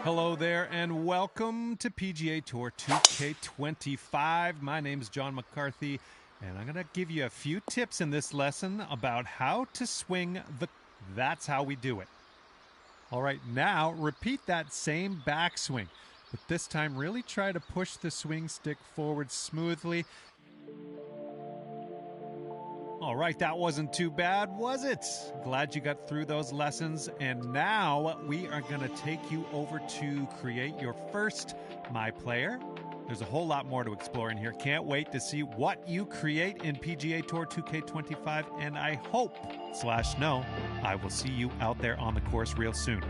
Hello there, and welcome to PGA Tour 2K25. My name is John McCarthy, and I'm going to give you a few tips in this lesson about how to swing the... That's how we do it. All right, now repeat that same backswing, but this time really try to push the swing stick forward smoothly. All right, that wasn't too bad, was it? Glad you got through those lessons. And now we are going to take you over to create your first My Player. There's a whole lot more to explore in here. Can't wait to see what you create in PGA Tour 2K25. And I hope/know I will see you out there on the course real soon.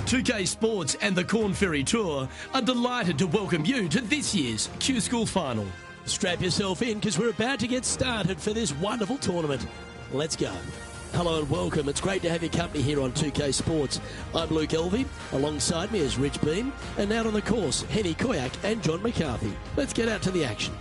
2K Sports and the Corn Ferry Tour are delighted to welcome you to this year's Q School Final. Strap yourself in because we're about to get started for this wonderful tournament. Let's go. Hello and welcome. It's great to have your company here on 2K Sports. I'm Luke Elvey. Alongside me is Rich Beam. And out on the course, Henny Koyak and John McCarthy. Let's get out to the action.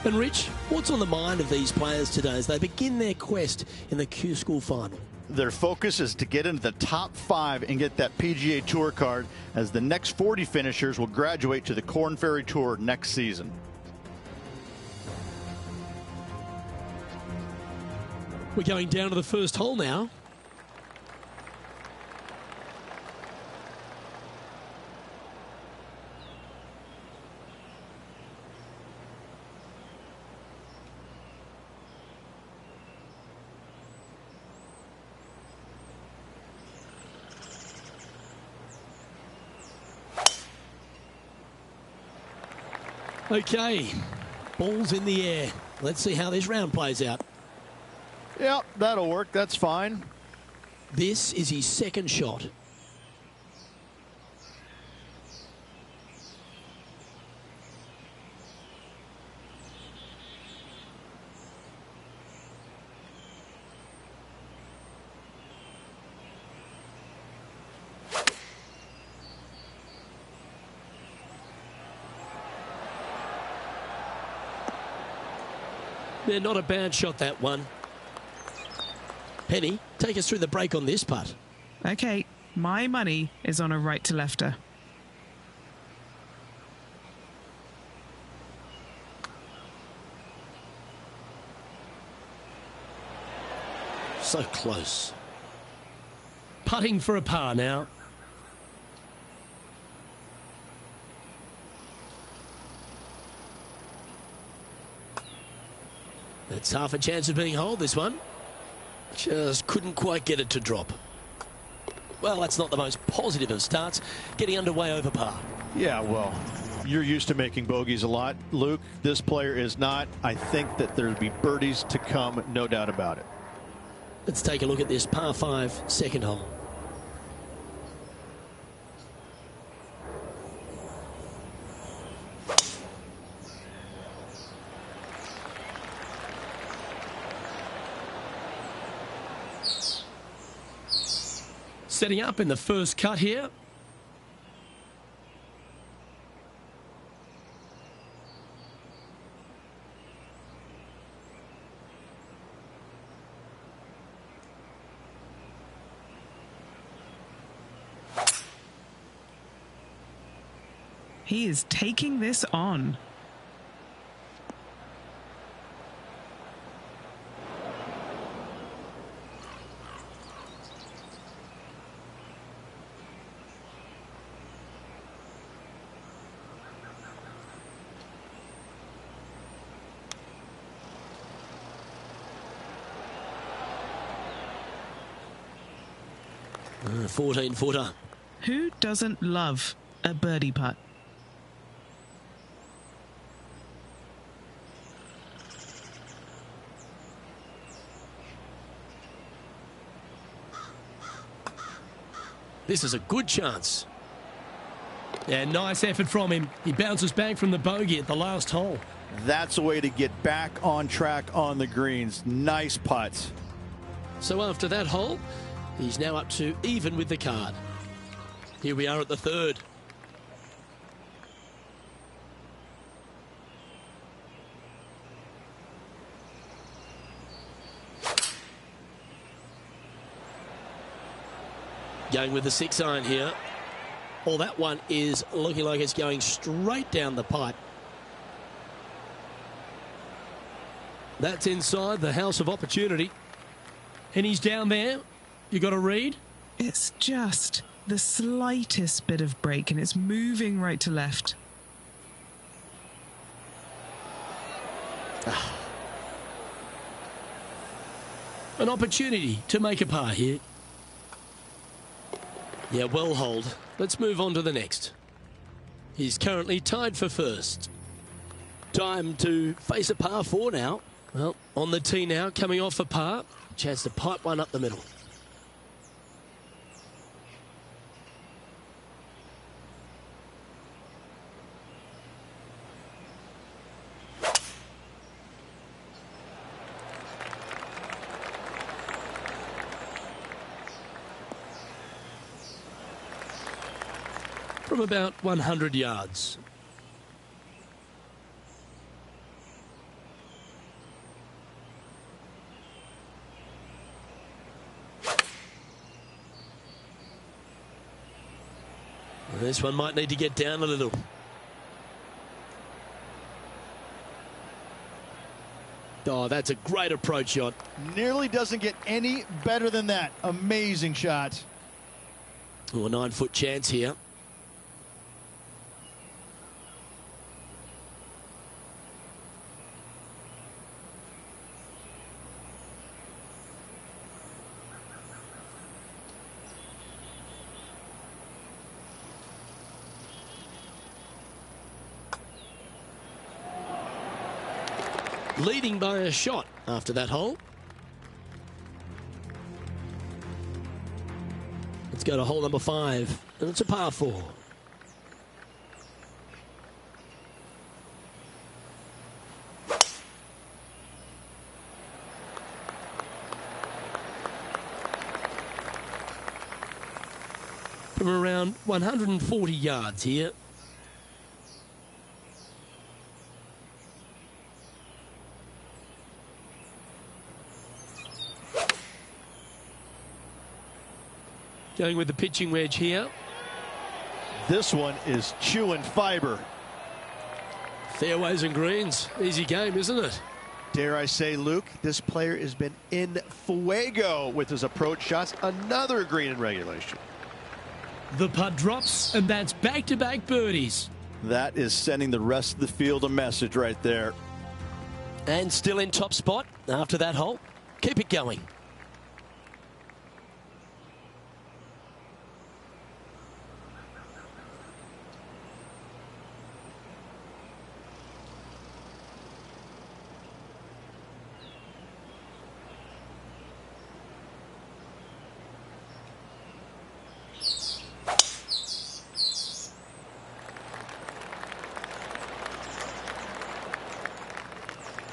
And Rich, what's on the mind of these players today as they begin their quest in the Q School Final? Their focus is to get into the top 5 and get that PGA Tour card, as the next 40 finishers will graduate to the Corn Ferry Tour next season. We're going down to the first hole now. Okay, ball's in the air. Let's see how this round plays out. Yep, that'll work. That's fine. This is his second shot. Yeah, not a bad shot, that one. Penny, take us through the break on this putt. Okay, my money is on a right to lefter. So close. Putting for a par now. It's half a chance of being holed, this one. Just couldn't quite get it to drop. Well, that's not the most positive of starts. Getting underway over par. Yeah, well, you're used to making bogeys a lot, Luke. This player is not. I think that there'll be birdies to come, no doubt about it. Let's take a look at this par 5 second hole. Setting up in the first cut here. He is taking this on. A 14-footer. Who doesn't love a birdie putt? This is a good chance. Yeah, nice effort from him. He bounces back from the bogey at the last hole. That's a way to get back on track on the greens. Nice putts. So after that hole, he's now up to even with the card. Here we are at the third. Going with the 6-iron here. Well, that one is looking like it's going straight down the pipe. That's inside the house of opportunity. And he's down there. You got a read? It's just the slightest bit of break and it's moving right to left. An opportunity to make a par here. Yeah, well holed. Let's move on to the next. He's currently tied for first. Time to face a par 4 now. Well, on the tee now, coming off a par. Chance to pipe one up the middle. from about 100 yards. This one might need to get down a little. Oh, that's a great approach shot. Nearly doesn't get any better than that. Amazing shot. Oh, a 9-foot chance here. Leading by a shot after that hole. Let's go to hole number 5, and it's a par 4. From around 140 yards here. Going with the pitching wedge here. This one is chewing fiber. Fairways and greens. Easy game, isn't it? Dare I say, Luke, this player has been in fuego with his approach shots. Another green in regulation. The putt drops, and that's back-to-back birdies. That is sending the rest of the field a message right there. And still in top spot after that hole. Keep it going.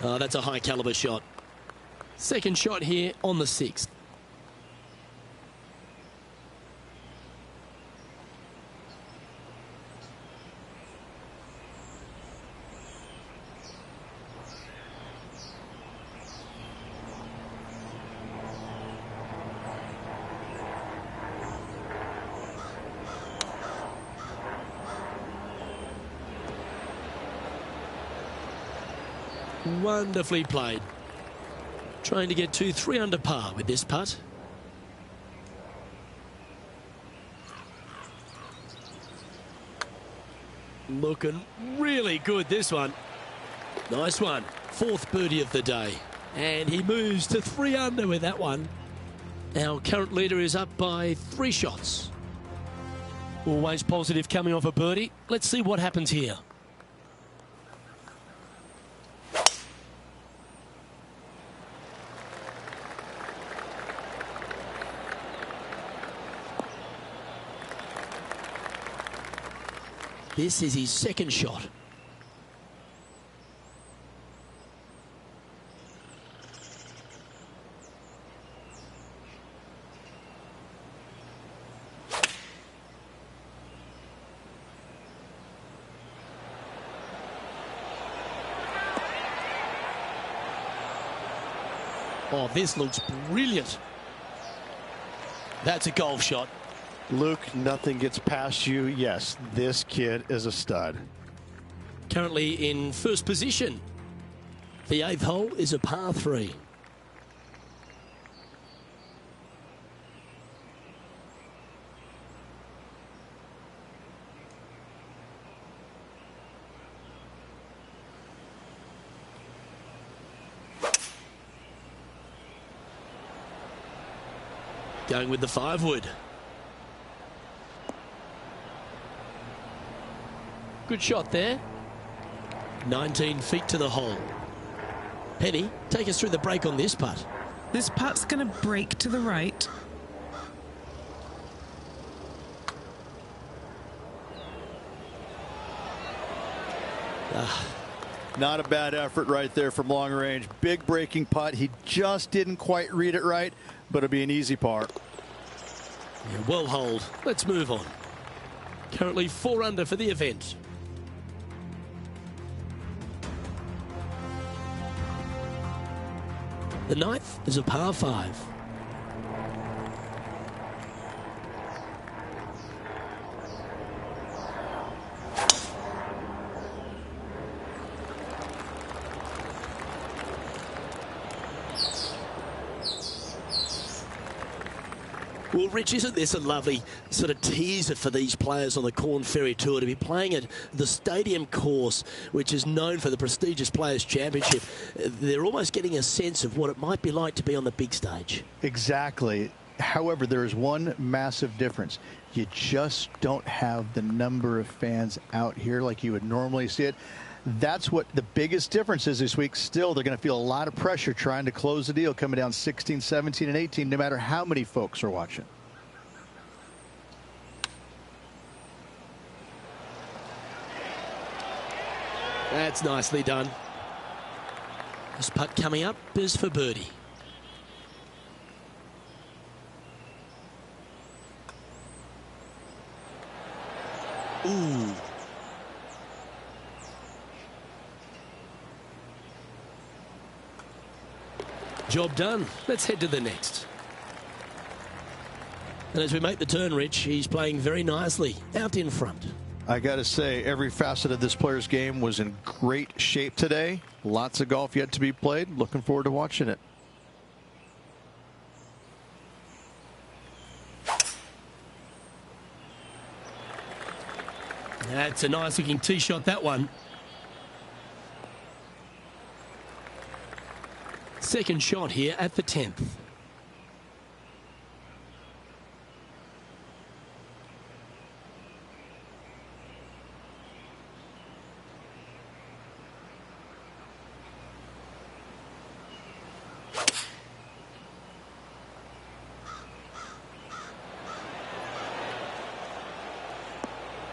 Oh, that's a high caliber shot. Second shot here on the 6th. Wonderfully played. Trying to get to 3 under par with this putt. Looking really good, this one. Nice one. 4th birdie of the day. And he moves to 3 under with that one. Our current leader is up by 3 shots. Always positive coming off a birdie. Let's see what happens here. This is his second shot. Oh, this looks brilliant. That's a golf shot. Luke, nothing gets past you. Yes, this kid is a stud. Currently in first position. The 8th hole is a par 3. Going with the 5-wood. Good shot there. 19 feet to the hole. Penny, take us through the break on this putt. This putt's going to break to the right. Not a bad effort right there from long range. Big breaking putt. He just didn't quite read it right, but it'll be an easy par. Yeah, well holed. Let's move on. Currently 4 under for the event. The 9th is a par 5. Well, Rich, isn't this a lovely sort of teaser for these players on the Korn Ferry Tour to be playing at the Stadium course, which is known for the prestigious Players' Championship? They're almost getting a sense of what it might be like to be on the big stage. Exactly. However, there is one massive difference. You just don't have the number of fans out here like you would normally see it. That's what the biggest difference is this week. Still, they're going to feel a lot of pressure trying to close the deal, coming down 16, 17, and 18, no matter how many folks are watching. That's nicely done. This putt coming up is for birdie. Ooh. Job done. Let's head to the next. And as we make the turn, Rich, he's playing very nicely out in front. I got to say, every facet of this player's game was in great shape today. Lots of golf yet to be played. Looking forward to watching it. That's a nice looking tee shot, that one. Second shot here at the 10th.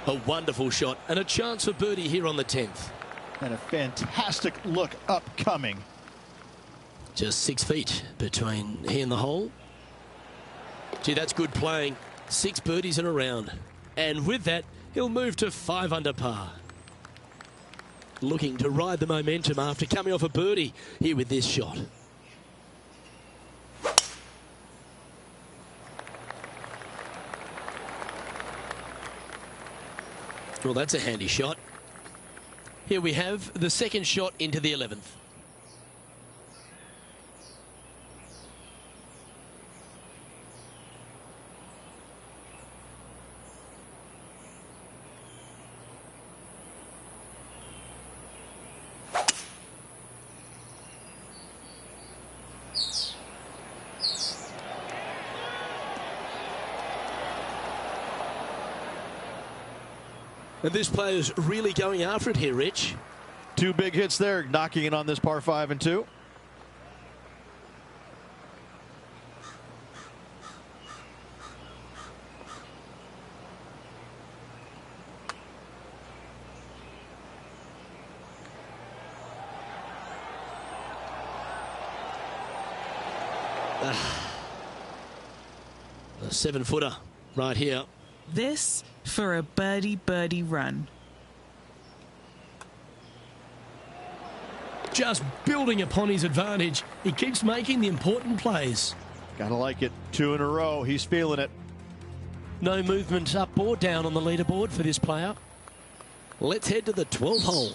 A wonderful shot and a chance for birdie here on the 10th. And a fantastic look upcoming. Just 6 feet between he and the hole. Gee, that's good playing. 6 birdies in a round. And with that, he'll move to 5 under par. Looking to ride the momentum after coming off a birdie here with this shot. Well, that's a handy shot. Here we have the second shot into the 11th. And this player's really going after it here, Rich. 2 big hits there, knocking it on this par 5 and 2. A 7-footer right here. This for a birdie run. Just building upon his advantage. He keeps making the important plays. Gotta like it. 2 in a row. He's feeling it. No movement up or down on the leaderboard for this player. Let's head to the 12th hole.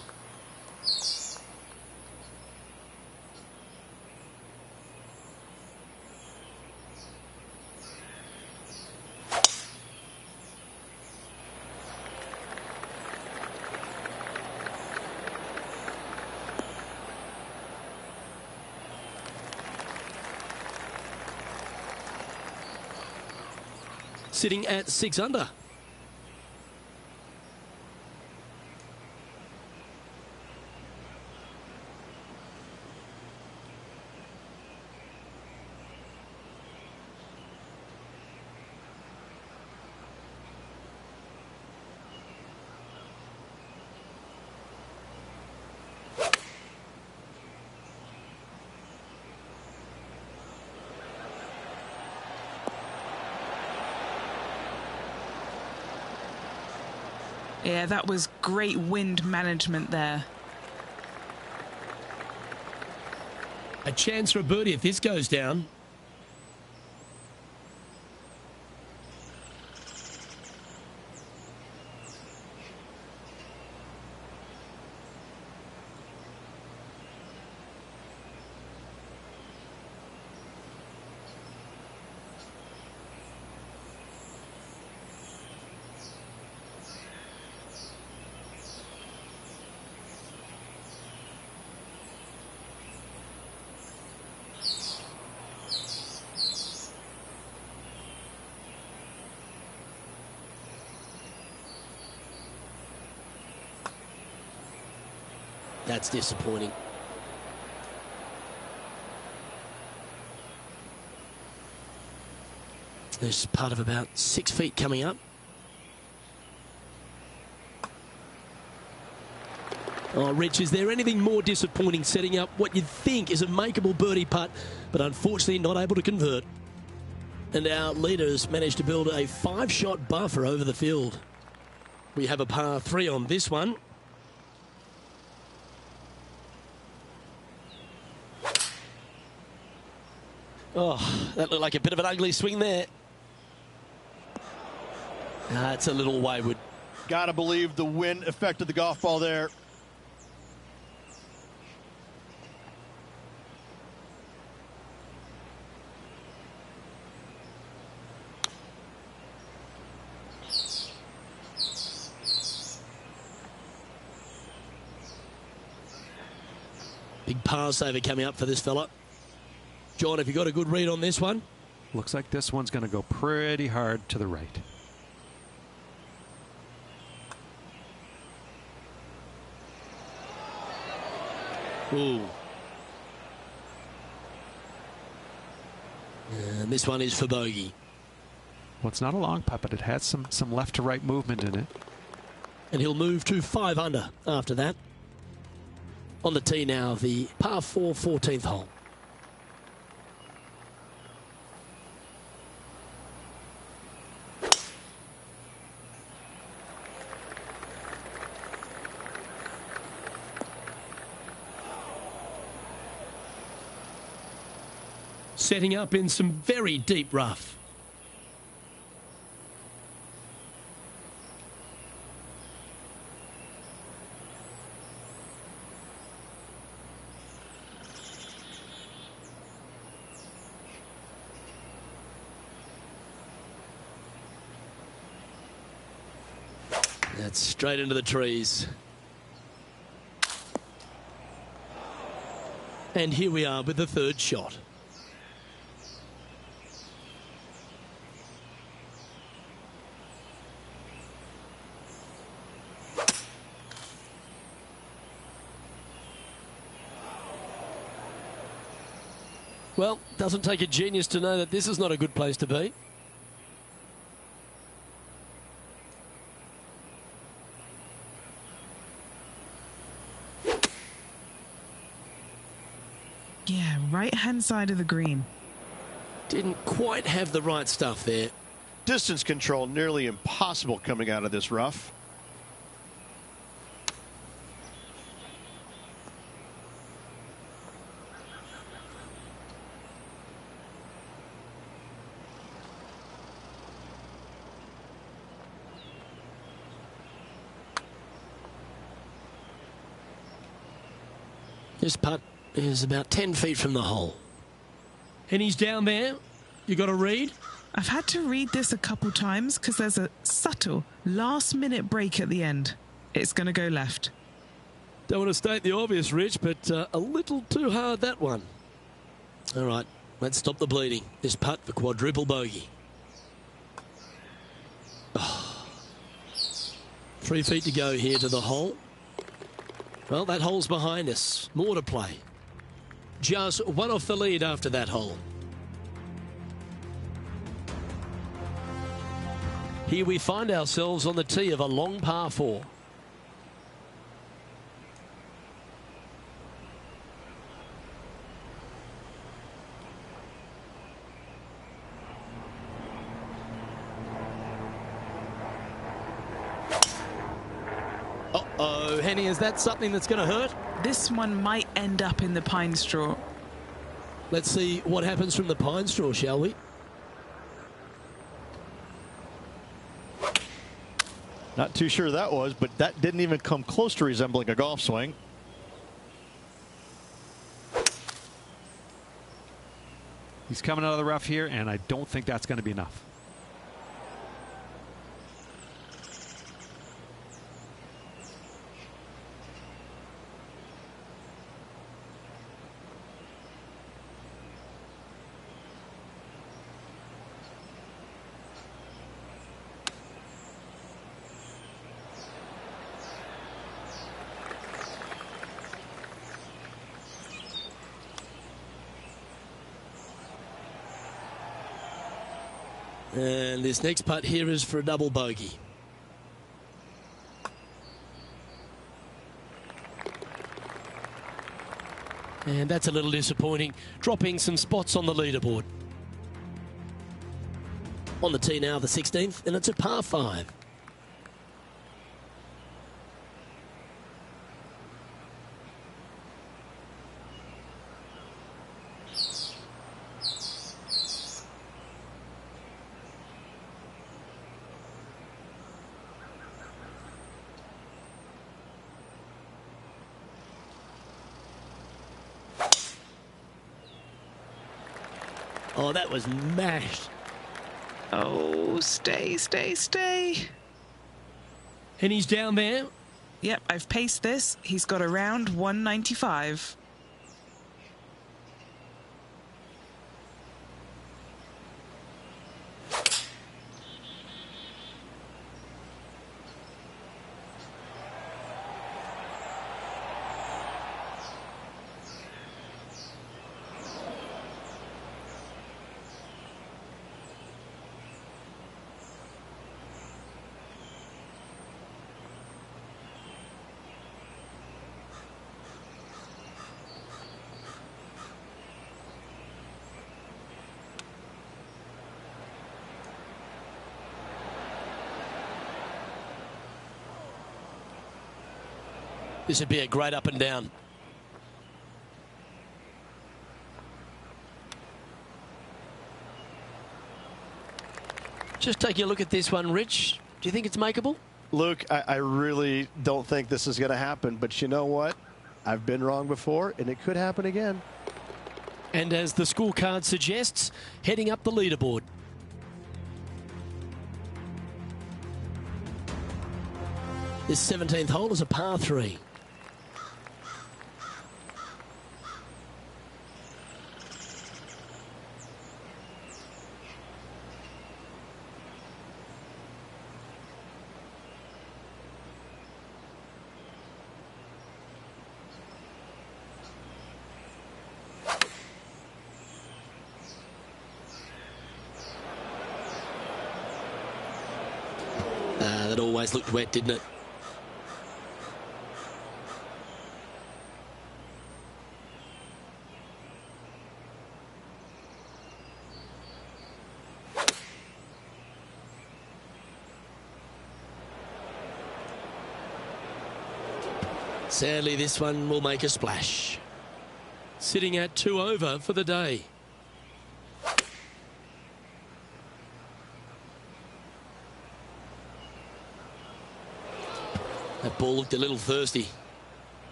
Sitting at 6 under. Yeah, that was great wind management there. A chance for a birdie if this goes down. That's disappointing. There's part of about 6 feet coming up. Oh, Rich, is there anything more disappointing setting up what you'd think is a makeable birdie putt, but unfortunately not able to convert? And our leaders managed to build a 5-shot buffer over the field. We have a par 3 on this one. Oh, that looked like a bit of an ugly swing there. It's a little wayward. Gotta believe the wind affected the golf ball there. Big par saver coming up for this fella. John, have you got a good read on this one? Looks like this one's going to go pretty hard to the right. Ooh. And this one is for bogey. Well, it's not a long putt, but it has some left to right movement in it. And he'll move to 5 under after that. On the tee now, the par 4 14th hole. Setting up in some very deep rough. That's straight into the trees. And here we are with the 3rd shot. Well, doesn't take a genius to know that this is not a good place to be. Yeah, right-hand side of the green. Didn't quite have the right stuff there. Distance control nearly impossible coming out of this rough. This putt is about 10 feet from the hole. And he's down there. You got to read? I've had to read this a couple times because there's a subtle last-minute break at the end. It's going to go left. Don't want to state the obvious, Rich, but a little too hard, that one. All right, let's stop the bleeding. This putt for quadruple bogey. Oh. 3 feet to go here to the hole. Well, that hole's behind us. More to play. Just one off the lead after that hole. Here we find ourselves on the tee of a long par 4. Uh-oh, Henny, is that something that's going to hurt? This one might end up in the pine straw. Let's see what happens from the pine straw, shall we? Not too sure that was, but that didn't even come close to resembling a golf swing. He's coming out of the rough here, and I don't think that's going to be enough. And this next putt here is for a double bogey. And that's a little disappointing, dropping some spots on the leaderboard. On the tee now, the 16th, and it's a par 5. Oh, that was mashed. Oh, stay, stay, stay. And he's down there. Yep, I've paced this. He's got around 195. This would be a great up and down. Just taking a look at this one, Rich. Do you think it's makeable? Luke, I really don't think this is going to happen, but you know what? I've been wrong before, and it could happen again. And as the scorecard suggests, heading up the leaderboard. This 17th hole is a par 3. That always looked wet, didn't it? Sadly, this one will make a splash. Sitting at 2 over for the day. That ball looked a little thirsty.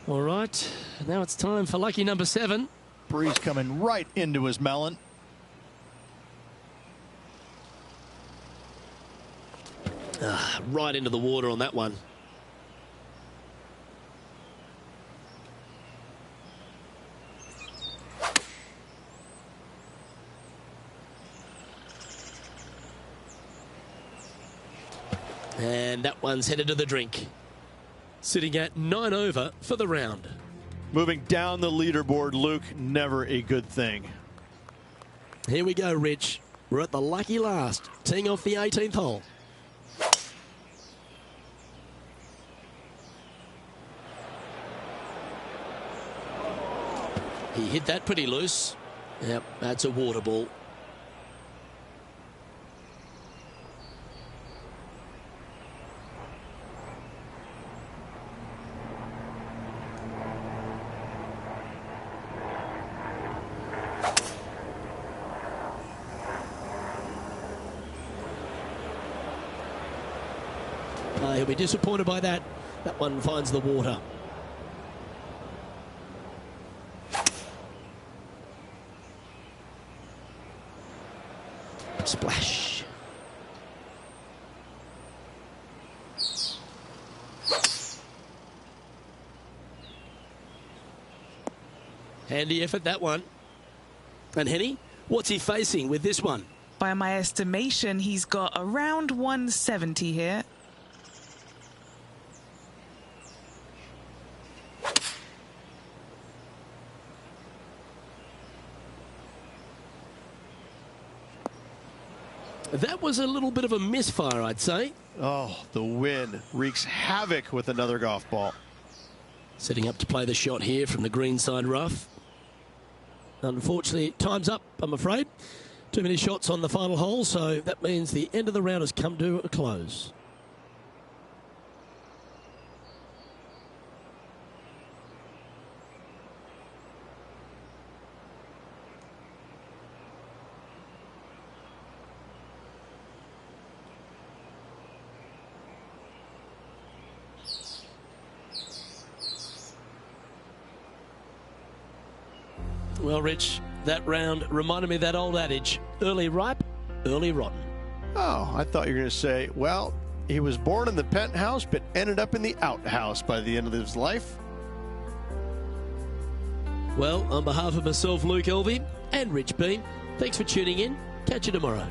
All right, now it's time for lucky number 7. Breeze coming right into his melon. Right into the water on that one. And that one's headed to the drink. Sitting at 9 over for the round. Moving down the leaderboard, Luke, never a good thing. Here we go, Rich. We're at the lucky last, teeing off the 18th hole. He hit that pretty loose. Yep, that's a water ball. He'll be disappointed by that. That one finds the water. Splash. Handy effort, that one. And Henny, what's he facing with this one? By my estimation, he's got around 170 here. That was a little bit of a misfire, I'd say. Oh, the wind wreaks havoc with another golf ball. Setting up to play the shot here from the greenside rough. Unfortunately, time's up, I'm afraid. Too many shots on the final hole, so that means the end of the round has come to a close. Well, Rich, that round reminded me of that old adage, early ripe, early rotten. Oh, I thought you were going to say, well, he was born in the penthouse but ended up in the outhouse by the end of his life. Well, on behalf of myself, Luke Elvey, and Rich Beam, thanks for tuning in. Catch you tomorrow.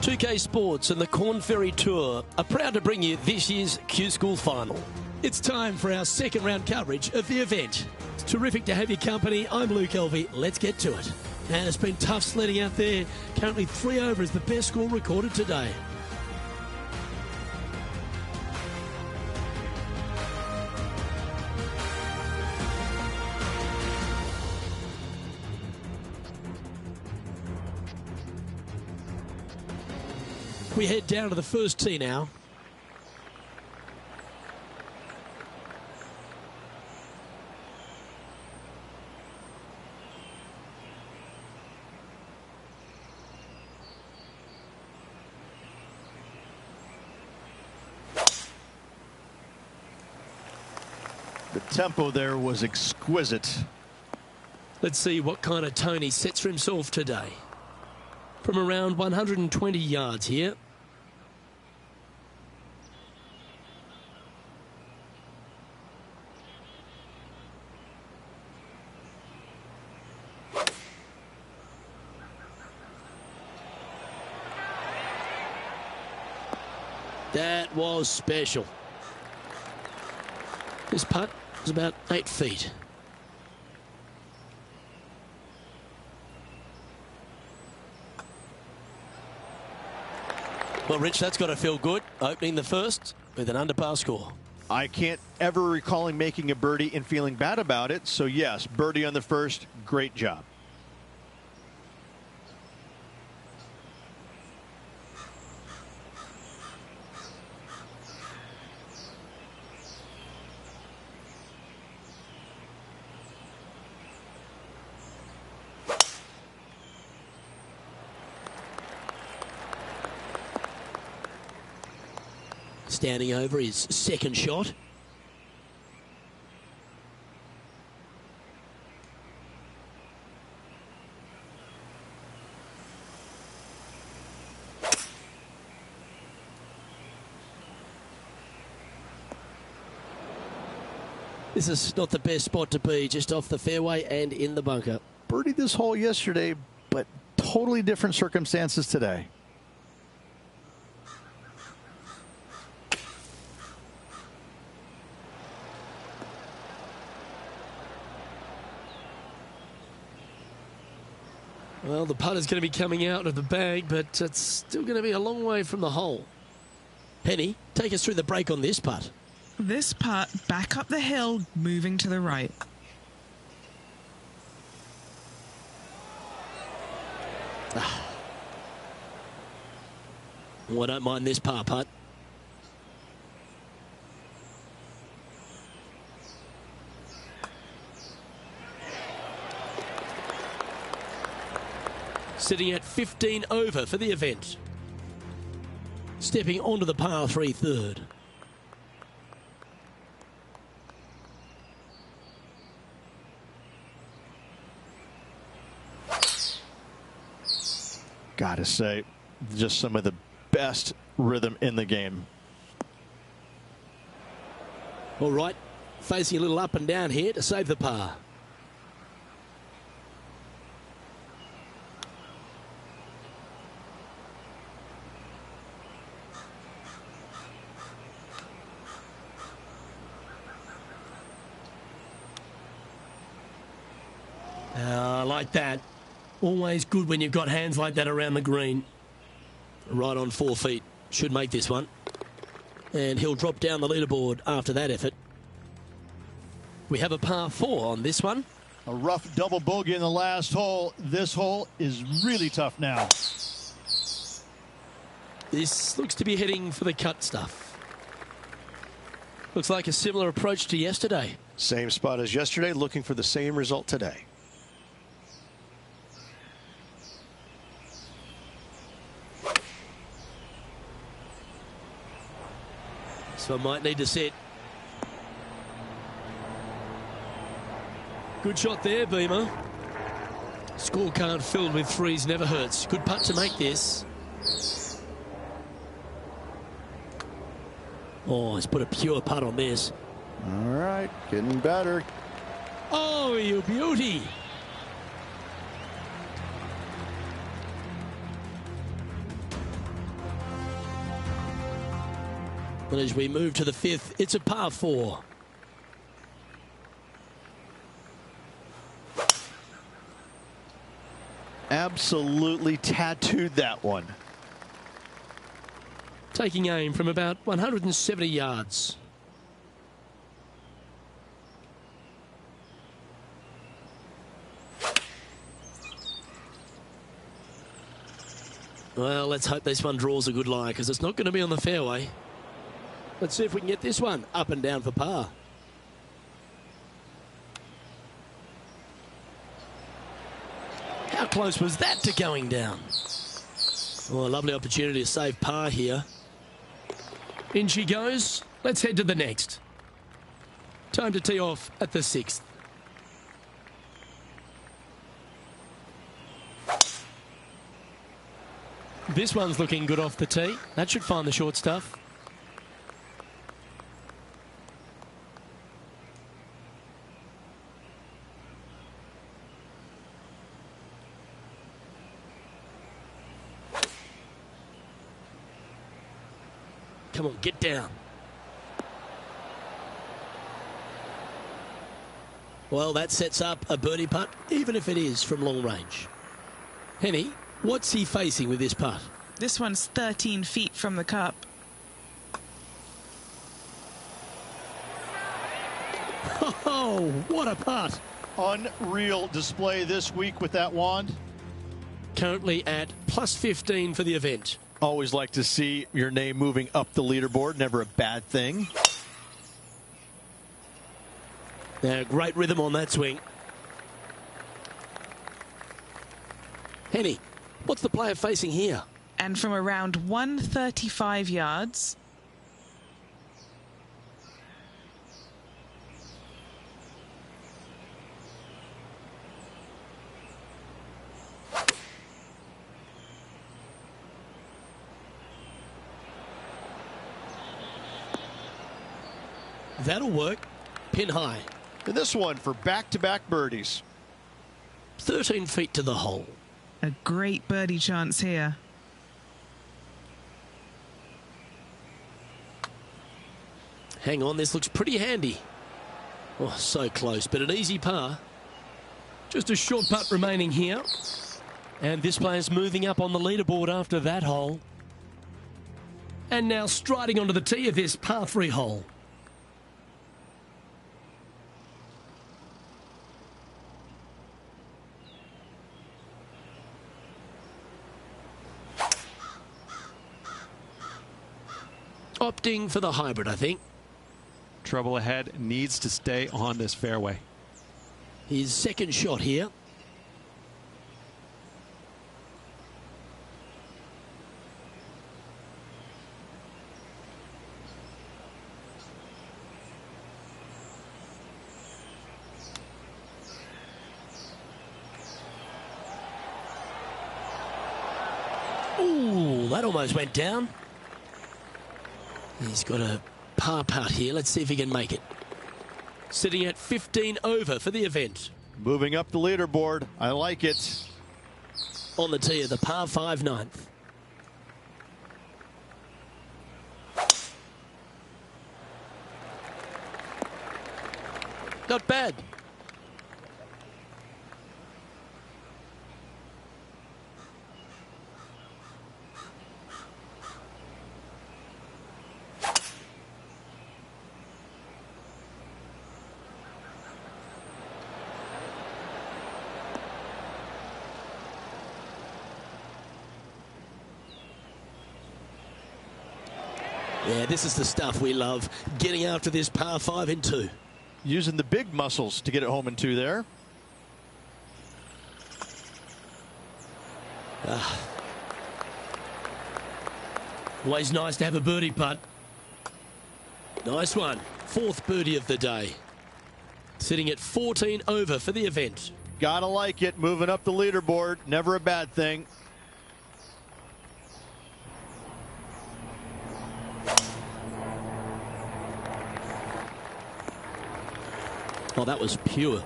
UK Sports and the Corn Ferry Tour are proud to bring you this year's Q School Final. It's time for our second round coverage of the event. It's terrific to have your company. I'm Luke Elvey. Let's get to it. And it's been tough sledding out there. Currently 3 over is the best score recorded today. We head down to the first tee now. The tempo there was exquisite. Let's see what kind of tone he sets for himself today. From around 120 yards here. That was special. This putt was about 8 feet. Well, Rich, that's got to feel good, opening the first with an under-par score. I can't ever recall him making a birdie and feeling bad about it. So, yes, birdie on the first, great job. standing over his second shot. This is not the best spot to be, just off the fairway and in the bunker. Birdied this hole yesterday, but totally different circumstances today. Well, the putt is going to be coming out of the bag, but it's still going to be a long way from the hole. Penny, take us through the break on this putt. This putt back up the hill, moving to the right. Well, I don't mind this par putt. Sitting at 15 over for the event. Stepping onto the par 3 third. Gotta say, just some of the best rhythm in the game. All right, facing a little up and down here to save the par. I like that. Always good when you've got hands like that around the green. Right on 4 feet. Should make this one. And he'll drop down the leaderboard after that effort. We have a par 4 on this one. A rough double bogey in the last hole. This hole is really tough now. This looks to be heading for the cut stuff. Looks like a similar approach to yesterday. Same spot as yesterday, looking for the same result today. So I might need to set. Good shot there, Beamer. Scorecard filled with threes never hurts. Good putt to make this. Oh, he's put a pure putt on this. All right, getting better. Oh, you beauty. And as we move to the 5th, it's a par 4. Absolutely tattooed that one. Taking aim from about 170 yards. Well, let's hope this one draws a good lie, because it's not going to be on the fairway. Let's see if we can get this one up and down for par. How close was that to going down? Oh, a lovely opportunity to save par here. In she goes. Let's head to the next. Time to tee off at the 6th. This one's looking good off the tee. That should find the short stuff. Come on, get down. Well, that sets up a birdie putt, even if it is from long range. Henny, what's he facing with this putt? This one's 13 feet from the cup. Oh, what a putt. Unreal display this week with that wand. Currently at plus 15 for the event. Always like to see your name moving up the leaderboard. Never a bad thing. Great rhythm on that swing. Henny, what's the player facing here? And from around 135 yards, That'll work. Pin high. And this one for back-to-back birdies. 13 feet to the hole. A great birdie chance here. Hang on, this looks pretty handy. Oh, so close, but an easy par. Just a short putt remaining here. And this player's moving up on the leaderboard after that hole. And now striding onto the tee of this par 3 hole. Opting for the hybrid, I think. Trouble ahead, needs to stay on this fairway. His second shot here. Ooh, that almost went down. He's got a par putt here. Let's see if he can make it. Sitting at 15 over for the event. Moving up the leaderboard. I like it. On the tee of the par 5 ninth. Not bad. Yeah, this is the stuff we love. Getting after this par 5 in 2. Using the big muscles to get it home in 2 there. Always nice to have a birdie putt. Nice one. 4th birdie of the day. Sitting at 14 over for the event. Gotta like it. Moving up the leaderboard. Never a bad thing. Oh, that was pure.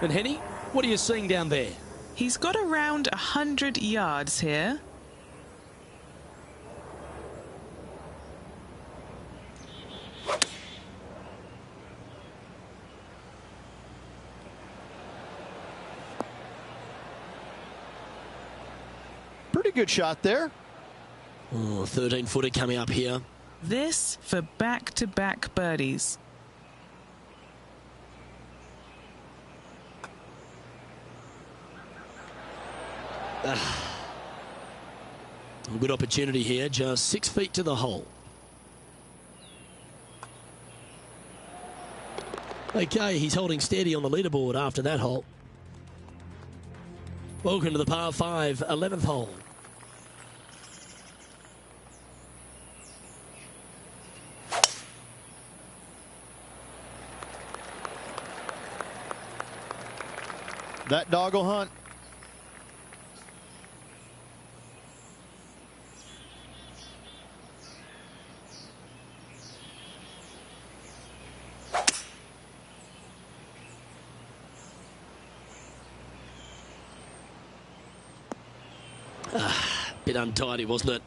And Henny, what are you seeing down there? He's got around 100 yards here. Pretty good shot there. Oh, 13-footer coming up here. This for back-to-back birdies. Good opportunity here, just 6 feet to the hole. Okay, he's holding steady on the leaderboard after that hole. Welcome to the par 5, 11th hole. That dog will hunt. Bit untidy, wasn't it?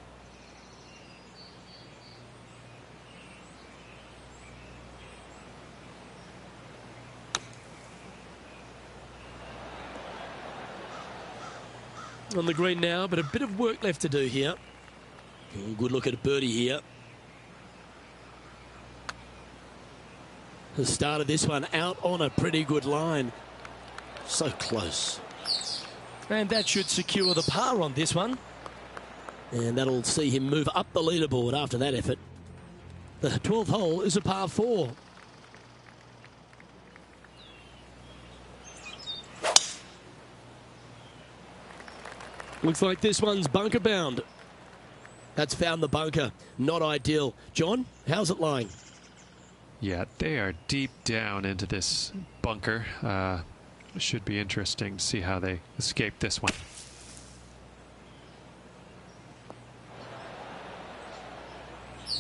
On the green now, but a bit of work left to do here. Good look at a birdie here. The start of this one out on a pretty good line. So close. And that should secure the par on this one. And that'll see him move up the leaderboard after that effort. The 12th hole is a par 4. Looks like this one's bunker bound. That's found the bunker. Not ideal. John, how's it lying? Yeah, they are deep down into this bunker. Should be interesting to see how they escape this one.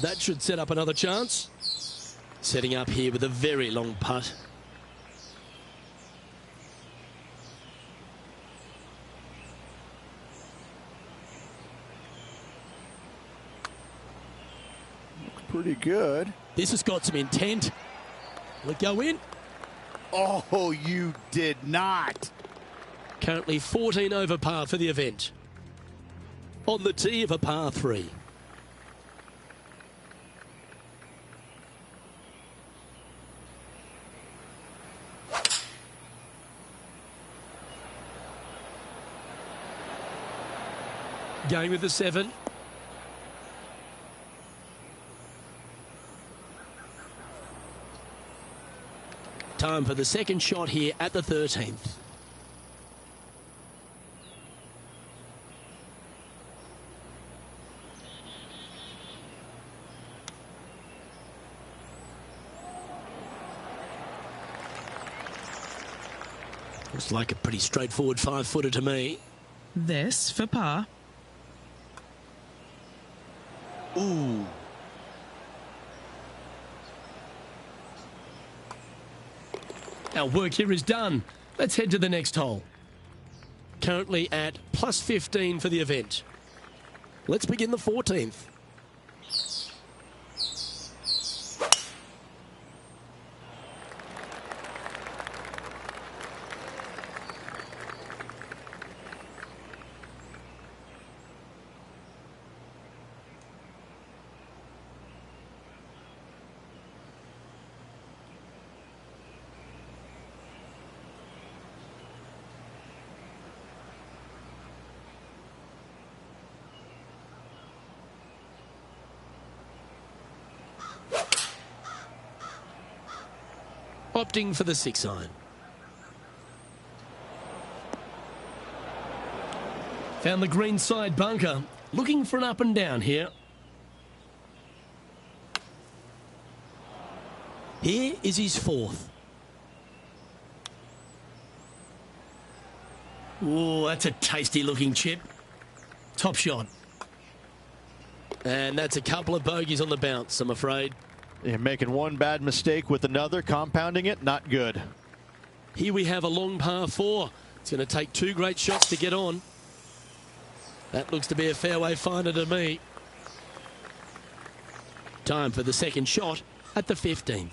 That should set up another chance. Setting up here with a very long putt. Pretty good. This has got some intent. Will it go in? Oh, you did not. Currently 14 over par for the event. On the tee of a par 3. Going with the 7. Time for the second shot here at the 13th. Looks like a pretty straightforward 5-footer to me. This for par. Ooh. Our work here is done. Let's head to the next hole. Currently at plus 15 for the event. Let's begin the 14th. Opting for the 6-iron. Found the green side bunker. Looking for an up and down here. Here is his 4th. Oh, that's a tasty looking chip. Top shot. And that's a couple of bogeys on the bounce, I'm afraid. Yeah, making one bad mistake with another, compounding it, not good. Here we have a long par 4. It's going to take 2 great shots to get on. That looks to be a fairway finder to me. Time for the second shot at the 15th.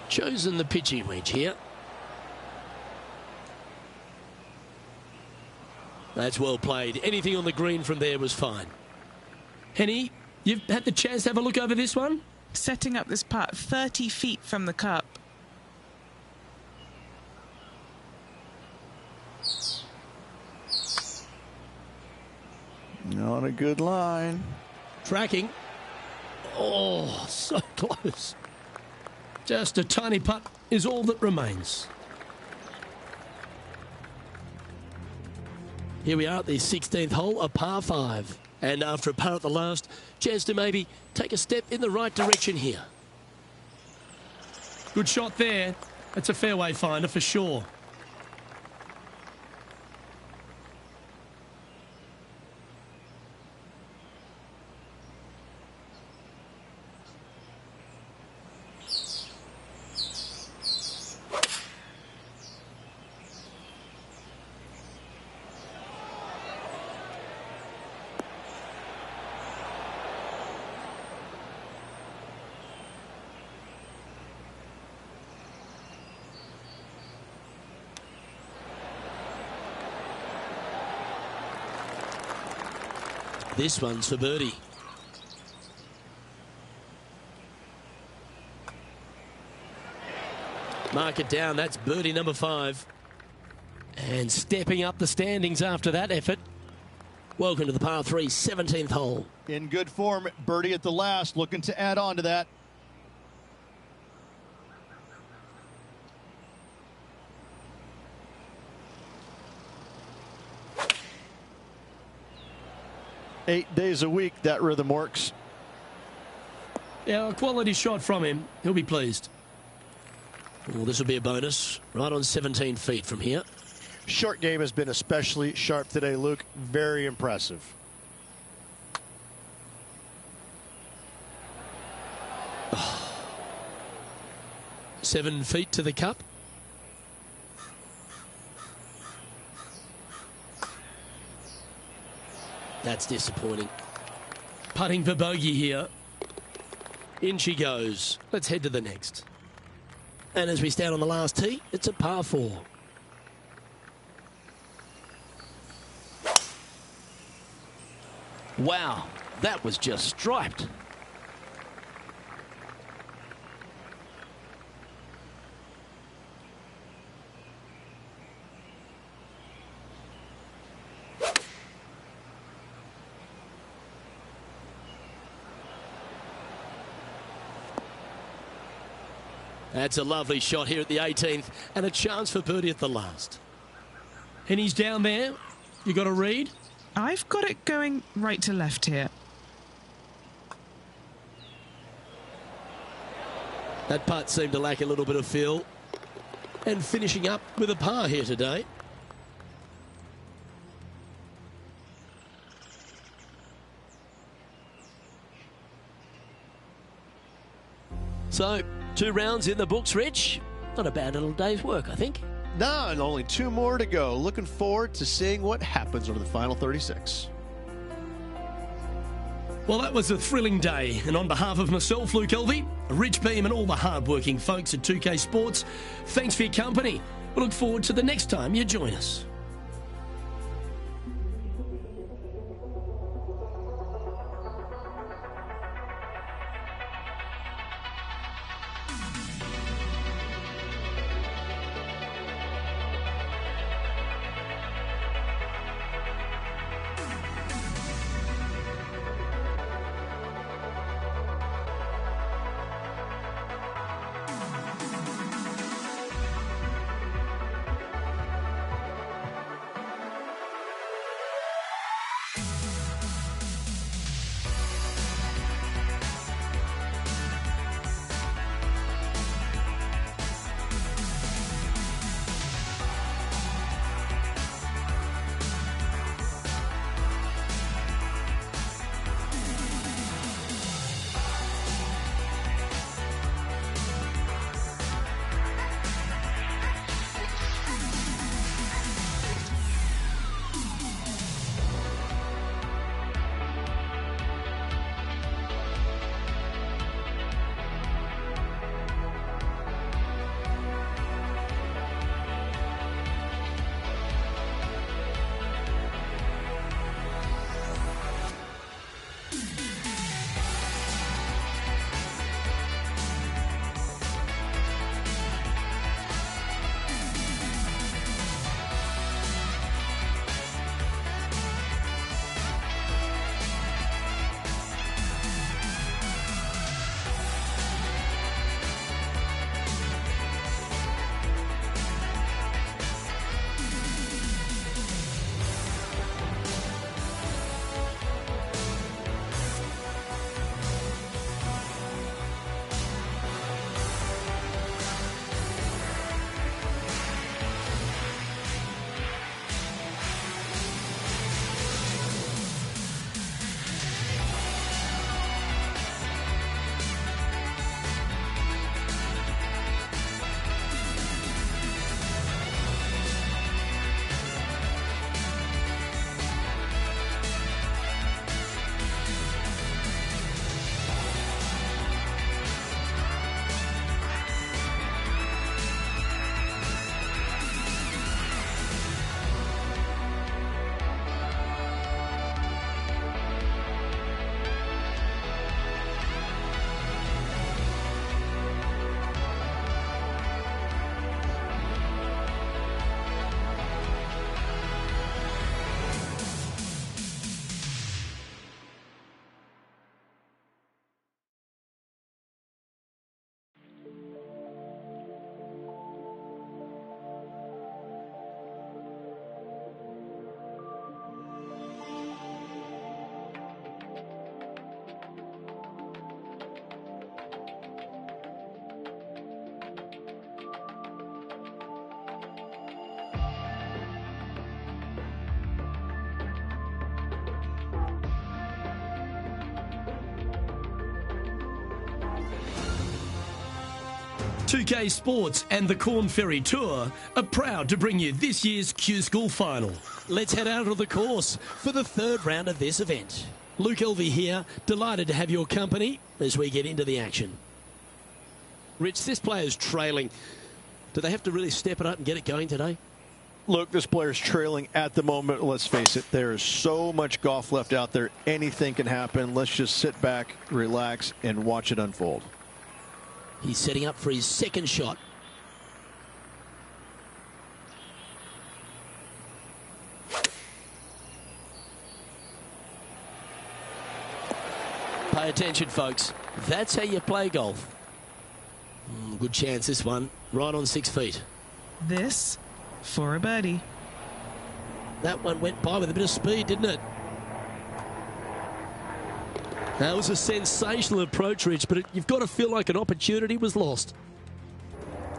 Chosen the pitching wedge here. That's well played. Anything on the green from there was fine. Henny, you've had the chance to have a look over this one? Setting up this putt 30 feet from the cup. Not a good line. Tracking. Oh, so close. Just a tiny putt is all that remains. Here we are at the 16th hole, a par 5. And after a par at the last, chance to maybe take a step in the right direction here. Good shot there. That's a fairway finder for sure. This one's for birdie. Mark it down. That's birdie number 5. And stepping up the standings after that effort. Welcome to the par 3 17th hole. In good form, birdie at the last, looking to add on to that. Eight days a week, that rhythm works. Yeah, a quality shot from him. He'll be pleased. Well, this will be a bonus. Right on 17 feet from here. Short game has been especially sharp today, Luke. Very impressive. Oh. 7 feet to the cup. That's disappointing. Putting for bogey here. In she goes. Let's head to the next. And as we stand on the last tee, it's a par 4. Wow, that was just striped. That's a lovely shot here at the 18th and a chance for birdie at the last. And he's down there. You got a read? I've got it going right to left here. That putt seemed to lack a little bit of feel. And finishing up with a par here today. So, 2 rounds in the books, Rich. Not a bad little day's work, I think. No, and only 2 more to go. Looking forward to seeing what happens over the final 36. Well, that was a thrilling day. And on behalf of myself, Luke Elvey, Rich Beam and all the hard-working folks at 2K Sports, thanks for your company. We look forward to the next time you join us. 2K Sports and the Corn Ferry Tour are proud to bring you this year's Q School Final. Let's head out of the course for the third round of this event. Luke Elvey here, delighted to have your company as we get into the action. Rich, this player's trailing. Do they have to really step it up and get it going today? Look, this player's trailing at the moment. Let's face it, there is so much golf left out there. Anything can happen. Let's just sit back, relax, and watch it unfold. He's setting up for his second shot. Pay attention, folks. That's how you play golf. Good chance, this one. Right on 6 feet. This for a birdie. That one went by with a bit of speed, didn't it? That was a sensational approach, Rich, but you've got to feel like an opportunity was lost.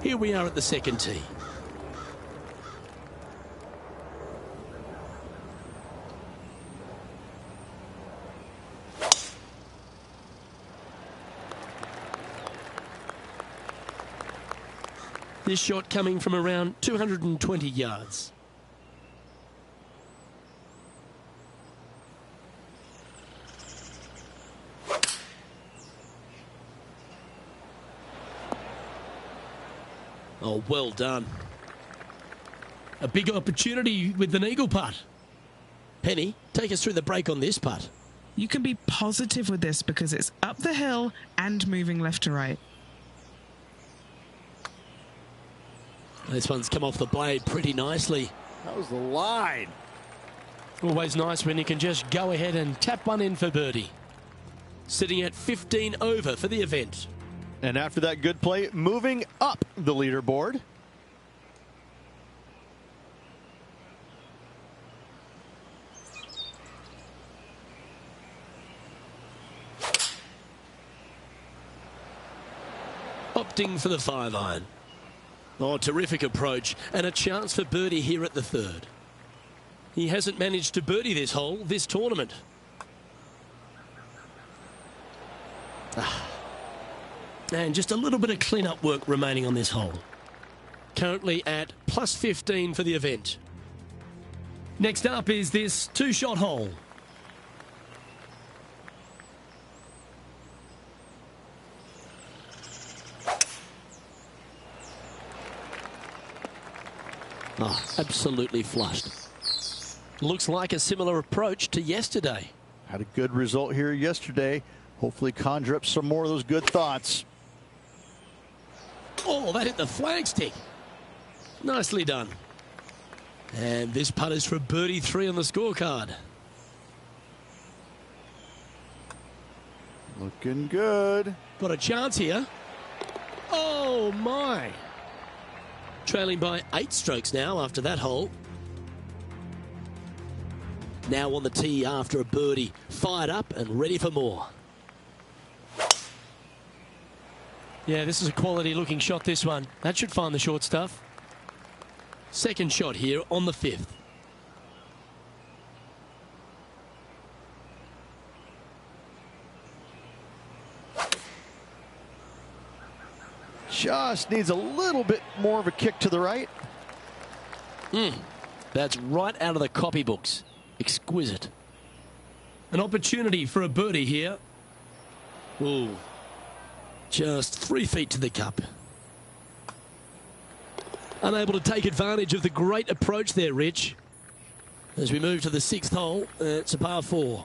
Here we are at the second tee. This shot coming from around 220 yards. Oh, well done. A big opportunity with an eagle putt. Penny, take us through the break on this putt. You can be positive with this because it's up the hill and moving left to right. This one's come off the blade pretty nicely. That was the line. Always nice when you can just go ahead and tap one in for birdie. Sitting at 15 over for the event. And after that good play, moving up the leaderboard. Opting for the 5-iron. Oh, terrific approach and a chance for birdie here at the third. He hasn't managed to birdie this hole this tournament. And just a little bit of clean-up work remaining on this hole. Currently at plus 15 for the event. Next up is this two-shot hole. Oh, absolutely flushed. Looks like a similar approach to yesterday. Had a good result here yesterday. Hopefully conjure up some more of those good thoughts. Oh, that hit the flagstick. Nicely done. And this putt is for birdie 3 on the scorecard. Looking good. Got a chance here. Oh, my. Trailing by 8 strokes now after that hole. Now on the tee after a birdie. Fired up and ready for more. Yeah, this is a quality looking shot, this one. That should find the short stuff. Second shot here on the 5th. Just needs a little bit more of a kick to the right. That's right out of the copybooks. Exquisite. An opportunity for a birdie here. Ooh. Just 3 feet to the cup. Unable to take advantage of the great approach there, Rich. As we move to the 6th hole, it's a par 4.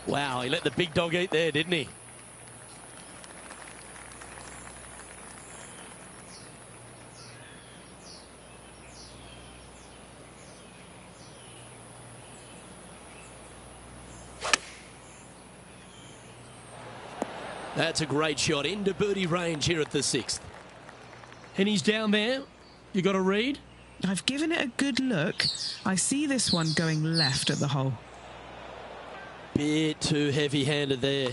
Wow, he let the big dog eat there, didn't he? That's a great shot into birdie range here at the 6th. And he's down there. You got a read? I've given it a good look. I see this one going left at the hole. Bit too heavy-handed there.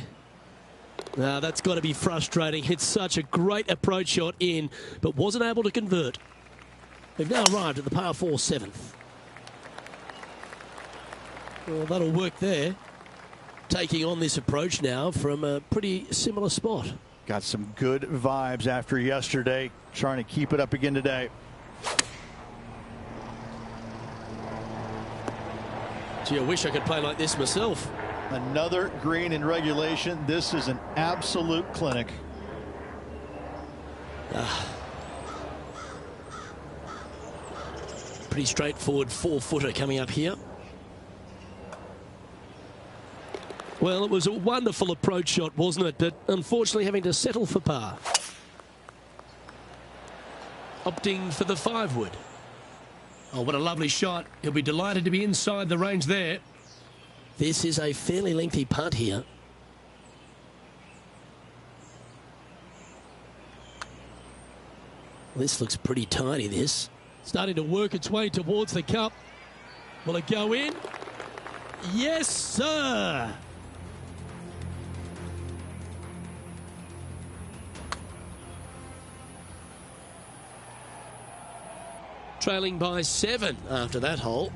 Now that's got to be frustrating. Hit such a great approach shot in, but wasn't able to convert. They've now arrived at the par 4 7th. Well, that'll work there. taking on this approach now from a pretty similar spot. Got some good vibes after yesterday. Trying to keep it up again today. Gee, I wish I could play like this myself. Another green in regulation. This is an absolute clinic. Pretty straightforward 4-footer coming up here. Well, it was a wonderful approach shot, wasn't it? But unfortunately having to settle for par. Opting for the 5-wood. Oh, what a lovely shot. He'll be delighted to be inside the range there. This is a fairly lengthy putt here. This looks pretty tiny, this. Starting to work its way towards the cup. Will it go in? Yes, sir! Trailing by 7 after that hole.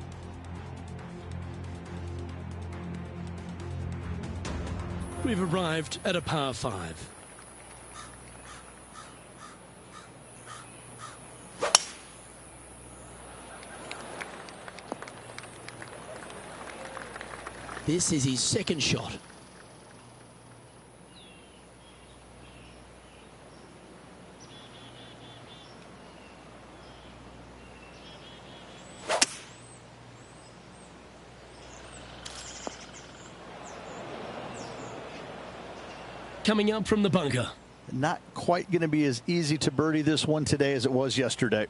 We've arrived at a par 5. This is his second shot. Coming up from the bunker. Not quite going to be as easy to birdie this one today as it was yesterday.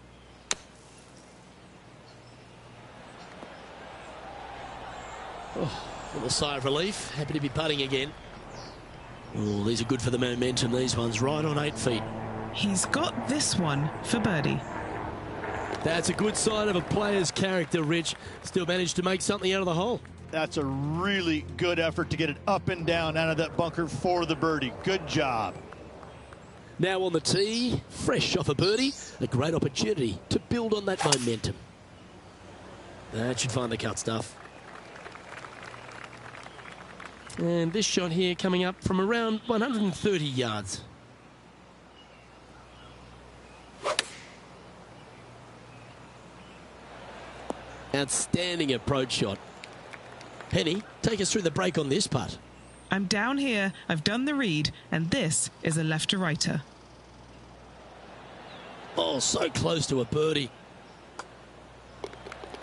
Oh, a little sigh of relief. Happy to be putting again. Oh, these are good for the momentum. These ones right on 8 feet. He's got this one for birdie. That's a good sign of a player's character, Rich. Still managed to make something out of the hole. That's a really good effort to get it up and down out of that bunker for the birdie. Good job. Now on the tee, fresh off a birdie, a great opportunity to build on that momentum. That should find the cut stuff. And this shot here coming up from around 130 yards. Outstanding approach shot. Penny, take us through the break on this putt. I'm down here, I've done the read, and this is a left to righter. Oh, so close to a birdie.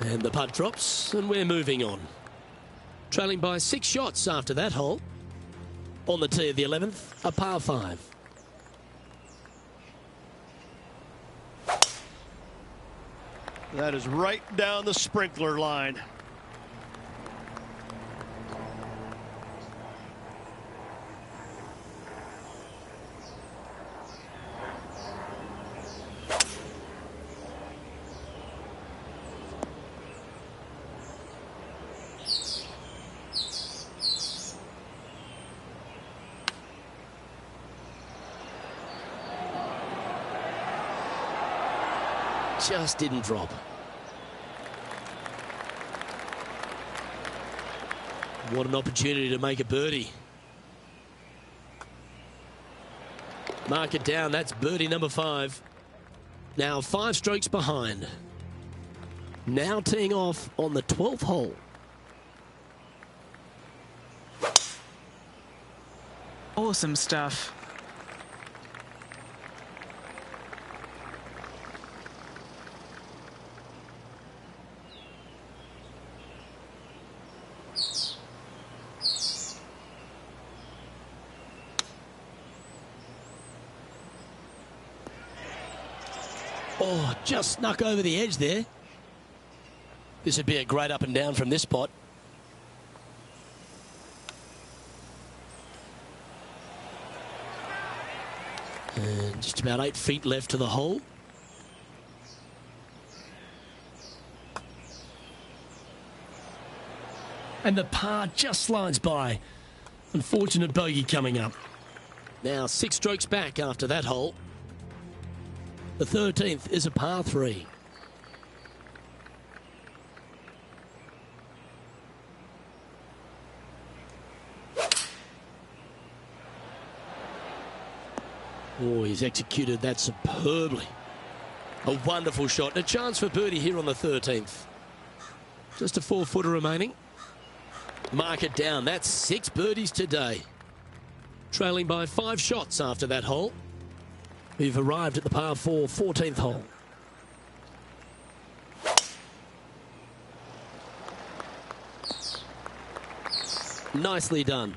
And the putt drops, and we're moving on. Trailing by 6 shots after that hole. On the tee of the 11th, a par 5. That is right down the sprinkler line. Just didn't drop. What an opportunity to make a birdie. Mark it down. That's birdie number 5. Now 5 strokes behind. Now teeing off on the 12th hole. Awesome stuff. Oh, just snuck over the edge there. This would be a great up and down from this spot. And just about 8 feet left to the hole. And the par just slides by. Unfortunate bogey coming up. Now 6 strokes back after that hole. The 13th is a par 3. Oh, he's executed that superbly. A wonderful shot. And a chance for birdie here on the 13th. Just a 4-footer remaining. Mark it down. That's 6 birdies today. Trailing by 5 shots after that hole. We've arrived at the par 4 14th hole. Nicely done.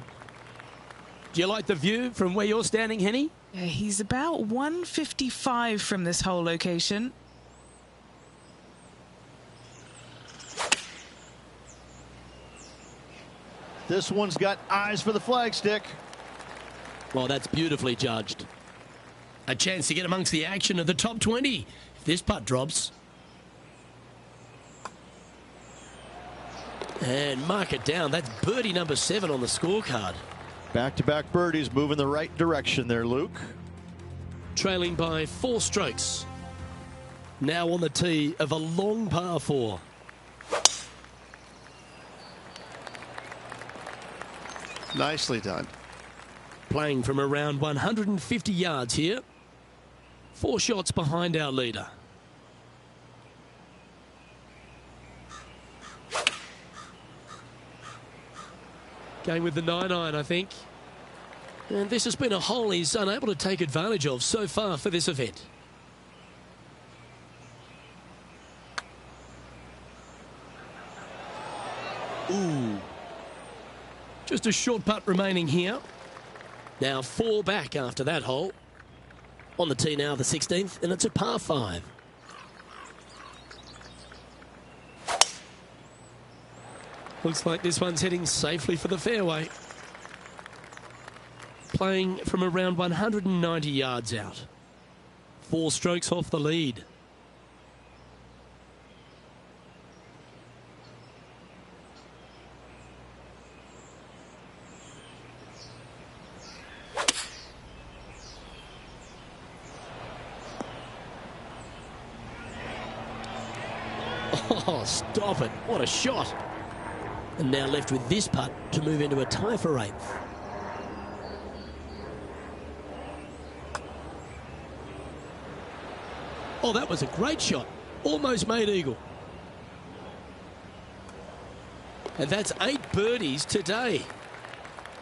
Do you like the view from where you're standing, Henny? Yeah, he's about 155 from this hole location. This one's got eyes for the flagstick. Well, that's beautifully judged. A chance to get amongst the action of the top 20 if this putt drops. And mark it down. That's birdie number 7 on the scorecard. Back-to-back birdies, moving the right direction there, Luke. Trailing by 4 strokes. Now on the tee of a long par 4. Nicely done. Playing from around 150 yards here. 4 shots behind our leader. Going with the 9-iron, I think. And this has been a hole he's unable to take advantage of so far for this event. Ooh. Just a short putt remaining here. Now 4 back after that hole. On the tee now, the 16th, and it's a par 5. Looks like this one's heading safely for the fairway. Playing from around 190 yards out. 4 strokes off the lead. Oh, stop it. What a shot. And now left with this putt to move into a tie for 8th. Oh, that was a great shot. Almost made eagle. And that's 8 birdies today.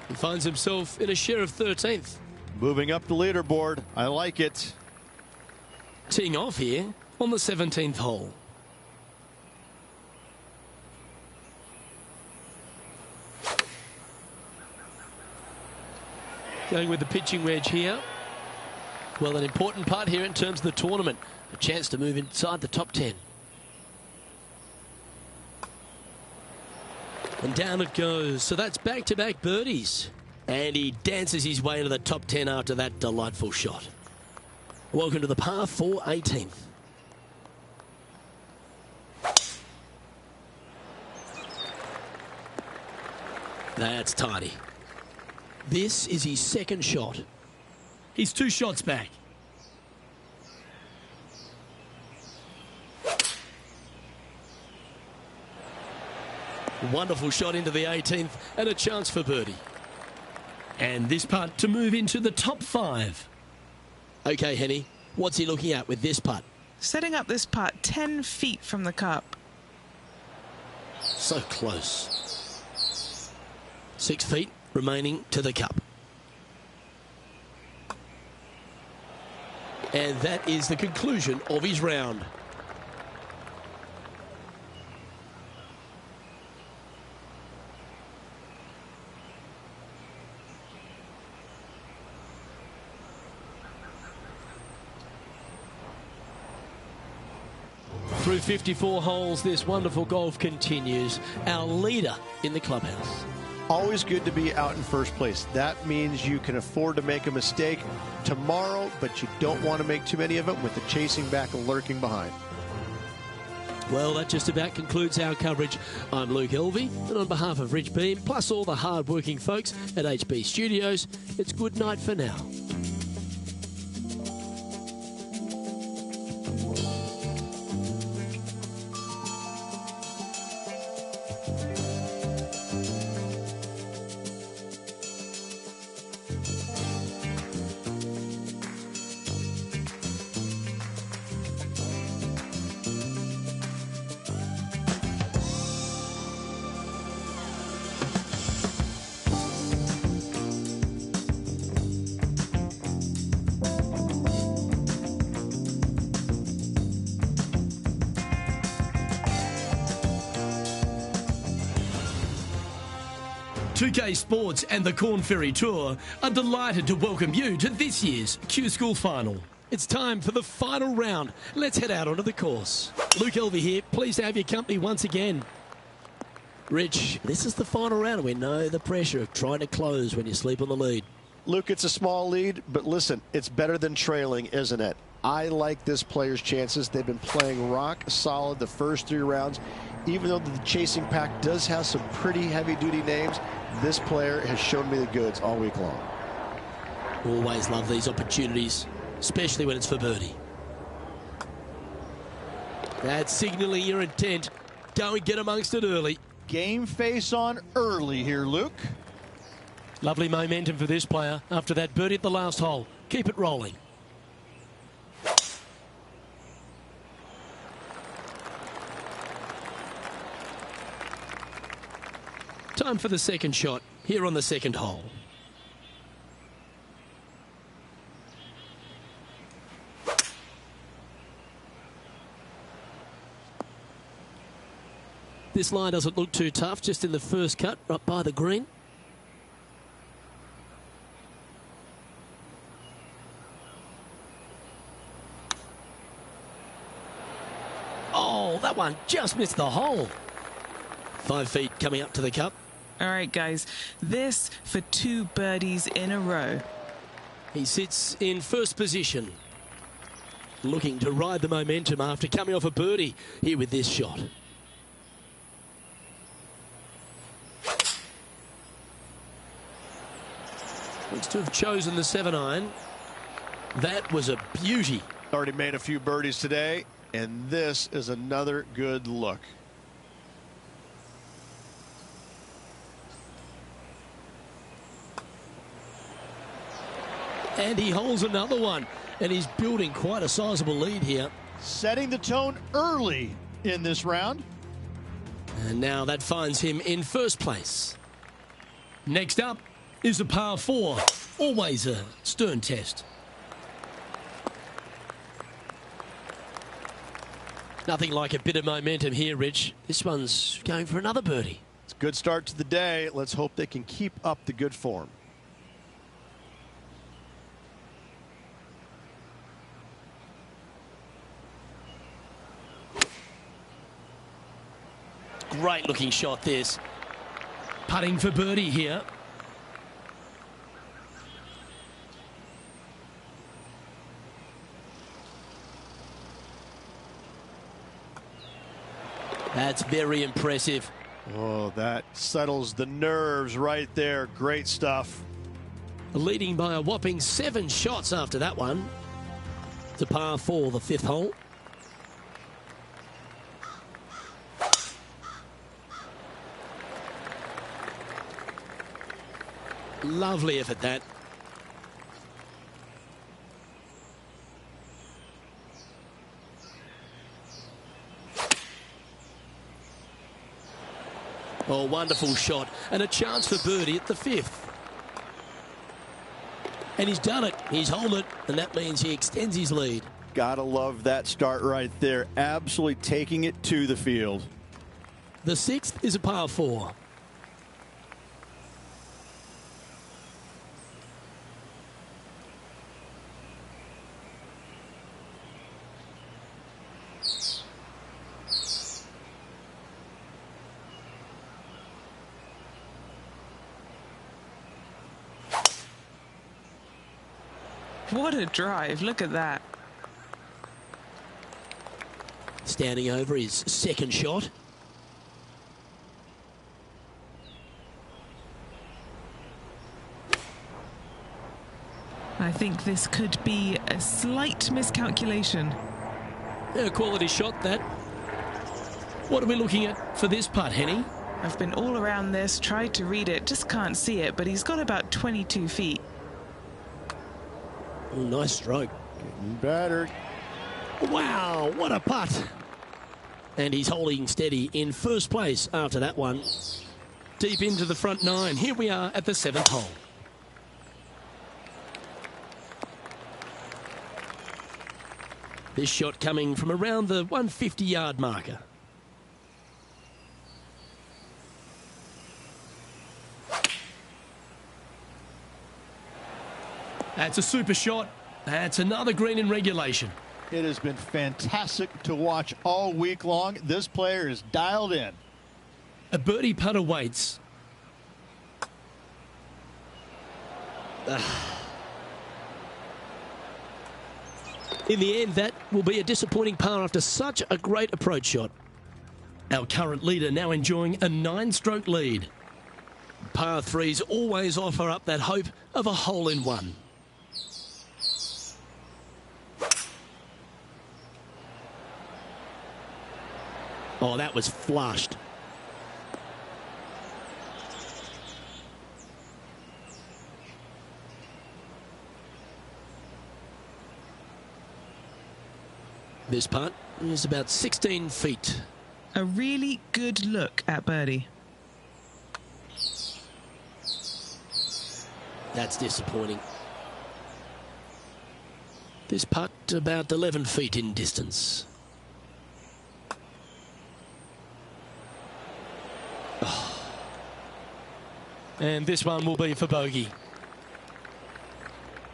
He finds himself in a share of 13th. Moving up the leaderboard. I like it. Teeing off here on the 17th hole. Going with the pitching wedge here. Well, an important part here in terms of the tournament. A chance to move inside the top 10. And down it goes. So that's back-to-back birdies. And he dances his way into the top 10 after that delightful shot. Welcome to the par 4 18th. That's tidy. This is his 2nd shot. He's 2 shots back. Wonderful shot into the 18th and a chance for birdie. And this putt to move into the top 5. Okay, Henny, what's he looking at with this putt? Setting up this putt 10 feet from the cup. So close. 6 feet remaining to the cup. And that is the conclusion of his round. Through 54 holes, this wonderful golf continues. Our leader in the clubhouse. Always good to be out in first place. That means you can afford to make a mistake tomorrow, but you don't want to make too many of them with the chasing back and lurking behind. Well, that just about concludes our coverage. I'm Luke Elvey, and on behalf of Rich Beam, plus all the hard-working folks at HB Studios, it's good night for now. 2K Sports and the Corn Ferry Tour are delighted to welcome you to this year's Q School Final. It's time for the final round. Let's head out onto the course. Luke Elvey here, pleased to have your company once again. Rich, this is the final round. We know the pressure of trying to close when you sleep on the lead. Luke, it's a small lead, but listen, it's better than trailing, isn't it? I like this player's chances. They've been playing rock solid the first 3 rounds. Even though the chasing pack does have some pretty heavy-duty names, this player has shown me the goods all week long. Always love these opportunities, especially when it's for birdie. That's signaling your intent. Go and get amongst it early. Game face on early here, Luke. Lovely momentum for this player after that birdie at the last hole. Keep it rolling. Time for the second shot here on the second hole. This line doesn't look too tough, just in the first cut, right by the green. Oh, that one just missed the hole. 5 feet coming up to the cup. All right, guys, this for 2 birdies in a row. He sits in first position, looking to ride the momentum after coming off a birdie here with this shot. Looks to have chosen the 7-iron. That was a beauty. Already made a few birdies today, and this is another good look. And he holds another one, and he's building quite a sizable lead here. Setting the tone early in this round. And now that finds him in first place. Next up is a par 4. Always a stern test. Nothing like a bit of momentum here, Rich. This one's going for another birdie. It's a good start to the day. Let's hope they can keep up the good form. Great looking shot this. Putting for birdie here. That's very impressive. Oh, that settles the nerves right there. Great stuff. Leading by a whopping 7 shots after that one. It's a par 4, the 5th hole. Lovely effort, that. Oh, wonderful shot. And a chance for birdie at the 5th. And he's done it. He's held it. And that means he extends his lead. Gotta love that start right there. Absolutely taking it to the field. The 6th is a par 4. What a drive. Look at that. Standing over his second shot. I think this could be a slight miscalculation. Yeah, quality shot, that. What are we looking at for this putt, Henny? I've been all around this, tried to read it, just can't see it, but he's got about 22 feet. Oh, nice stroke. Getting better. Wow, what a putt. And he's holding steady in first place after that one. Deep into the front 9. Here we are at the 7th hole. This shot coming from around the 150-yard marker. That's a super shot. That's another green in regulation. It has been fantastic to watch all week long. This player is dialed in. A birdie putt awaits. In the end, that will be a disappointing par after such a great approach shot. Our current leader now enjoying a 9-stroke lead. Par 3s always offer up that hope of a hole-in-one. Oh, that was flushed. This putt is about 16 feet. A really good look at birdie. That's disappointing. This putt about 11 feet in distance. Oh. And this one will be for bogey.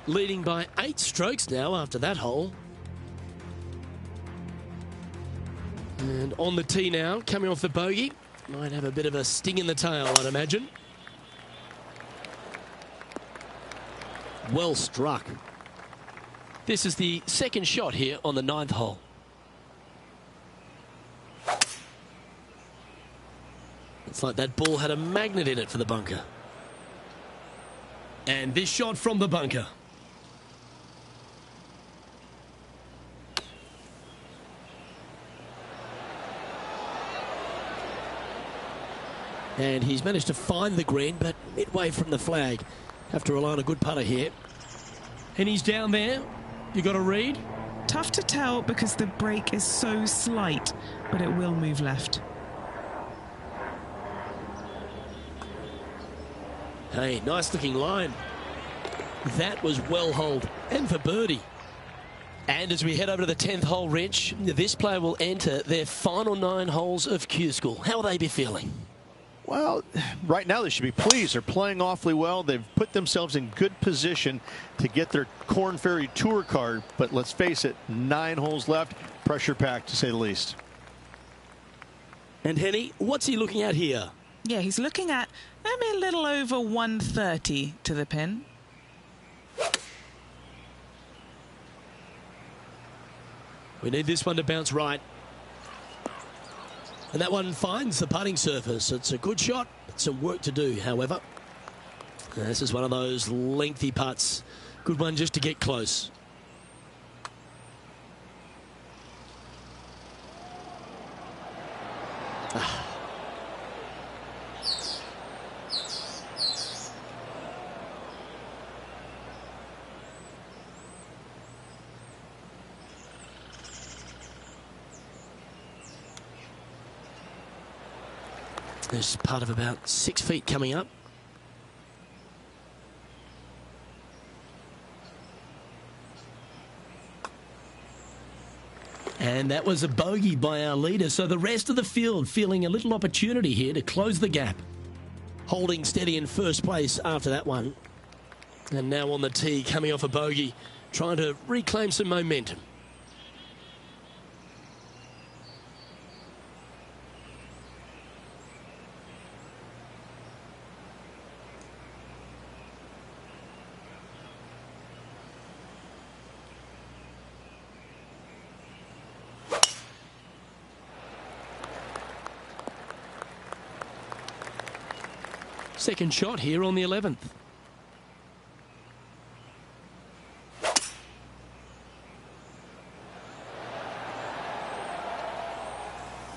Leading by 8 strokes now after that hole. And on the tee now, coming off the bogey. Might have a bit of a sting in the tail, I'd imagine. Well struck. This is the second shot here on the 9th hole. It's like that ball had a magnet in it for the bunker. And this shot from the bunker. And he's managed to find the green, but midway from the flag. Have to rely on a good putter here. And he's down there. You got a read? Tough to tell because the break is so slight, but it will move left. Hey, nice looking line. That was well holed. And for birdie. And as we head over to the 10th hole, Rich, this player will enter their final 9 holes of Q School. How will they be feeling? Well, right now they should be pleased. They're playing awfully well. They've put themselves in good position to get their Korn Ferry Tour card. But let's face it, 9 holes left. Pressure packed, to say the least. And Henny, what's he looking at here? Yeah, he's looking at maybe a little over 130 to the pin. We need this one to bounce right. And that one finds the putting surface. It's a good shot, but some work to do, however. This is one of those lengthy putts. Good one just to get close. There's part of about 6 feet coming up. And that was a bogey by our leader. So the rest of the field feeling a little opportunity here to close the gap. Holding steady in first place after that one. And now on the tee, coming off a bogey, trying to reclaim some momentum. Second shot here on the 11th.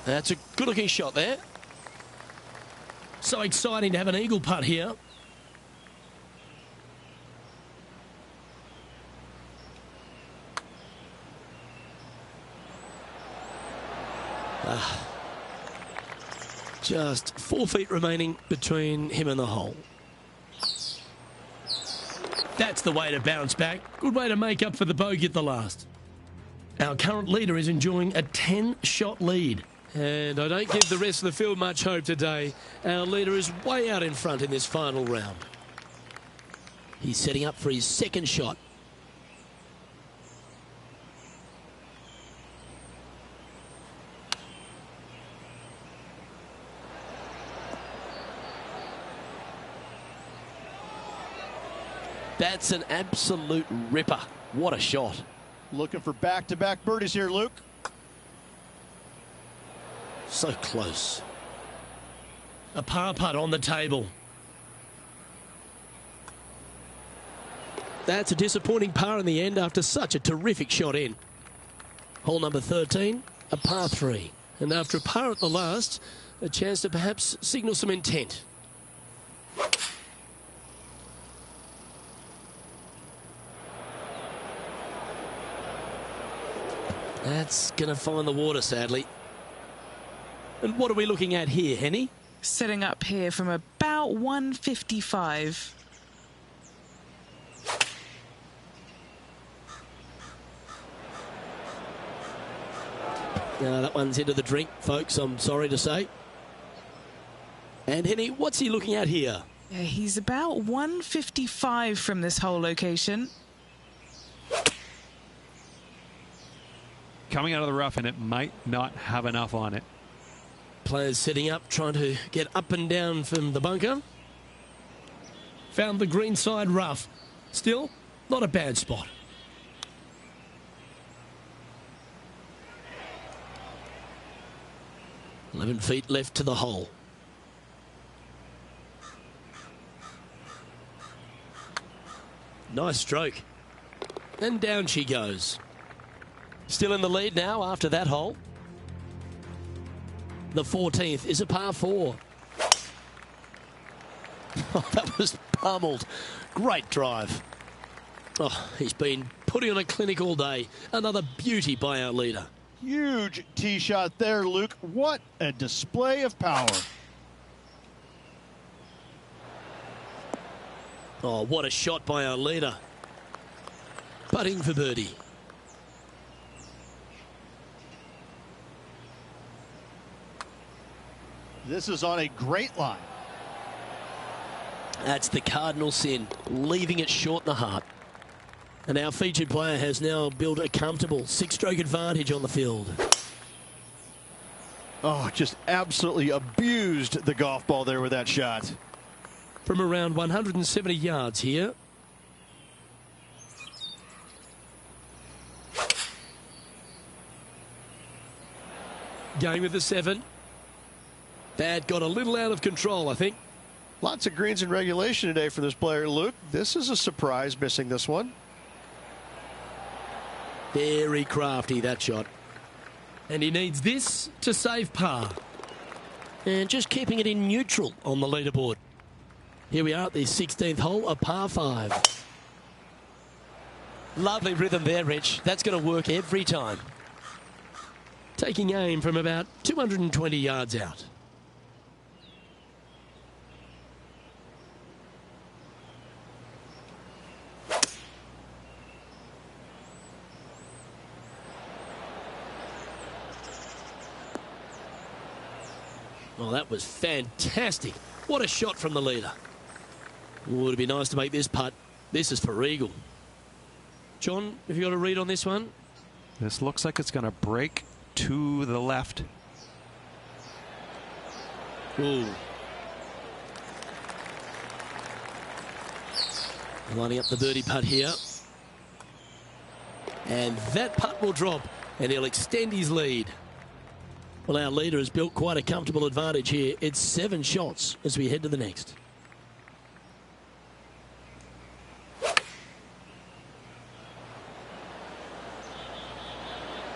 That's a good-looking shot there. So exciting to have an eagle putt here. Just 4 feet remaining between him and the hole. That's the way to bounce back. Good way to make up for the bogey at the last. Our current leader is enjoying a 10-shot lead. And I don't give the rest of the field much hope today. Our leader is way out in front in this final round. He's setting up for his second shot. That's an absolute ripper. What a shot. Looking for back-to-back birdies here, Luke. So close. A par putt on the table. That's a disappointing par in the end after such a terrific shot in. Hole number 13, a par 3. And after a par at the last, a chance to perhaps signal some intent. That's going to find the water, sadly. And what are we looking at here, Henny? Setting up here from about 155. That one's into the drink, folks, I'm sorry to say. And Henny, what's he looking at here? Yeah, he's about 155 from this whole location. Coming out of the rough, and it might not have enough on it. Players setting up, trying to get up and down from the bunker. Found the green side rough. Still, not a bad spot. "11 feet left to the hole. Nice stroke. And down she goes. Still in the lead now after that hole. The 14th is a par 4. Oh, that was pummeled. Great drive. Oh, he's been putting on a clinic all day. Another beauty by our leader. Huge tee shot there, Luke. What a display of power. Oh, what a shot by our leader. Putting for birdie. This is on a great line. That's the cardinal sin, leaving it short in the heart. And our featured player has now built a comfortable 6-stroke advantage on the field. Oh, just absolutely abused the golf ball there with that shot. From around 170 yards here. Going with the 7. That got a little out of control, I think. Lots of greens in regulation today for this player, Luke. This is a surprise, missing this one. Very crafty, that shot. And he needs this to save par. And just keeping it in neutral on the leaderboard. Here we are at the 16th hole, a par 5. Lovely rhythm there, Rich. That's going to work every time. Taking aim from about 220 yards out. Well, that was fantastic. What a shot from the leader. Would it be nice to make this putt? This is for eagle. John, have you got a read on this one? This looks like it's going to break to the left. Ooh. Lining up the birdie putt here. And that putt will drop, and he'll extend his lead. Well, our leader has built quite a comfortable advantage here. It's 7 shots as we head to the next.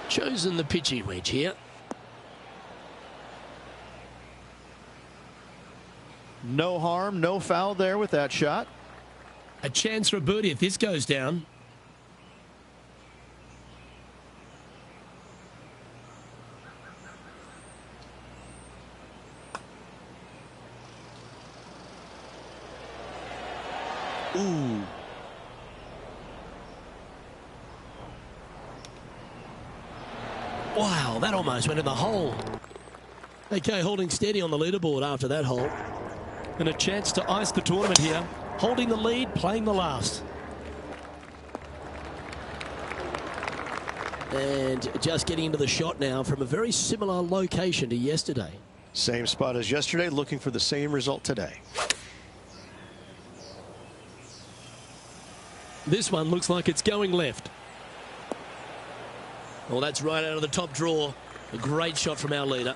Chosen the pitching wedge here. No harm, no foul there with that shot. A chance for a birdie if this goes down. Ooh. Wow, that almost went in the hole. Okay, holding steady on the leaderboard after that hole. And a chance to ice the tournament here. holding the lead, playing the last. And just getting into the shot now from a very similar location to yesterday. Same spot as yesterday, looking for the same result today. This one looks like it's going left. Well, that's right out of the top draw. A great shot from our leader.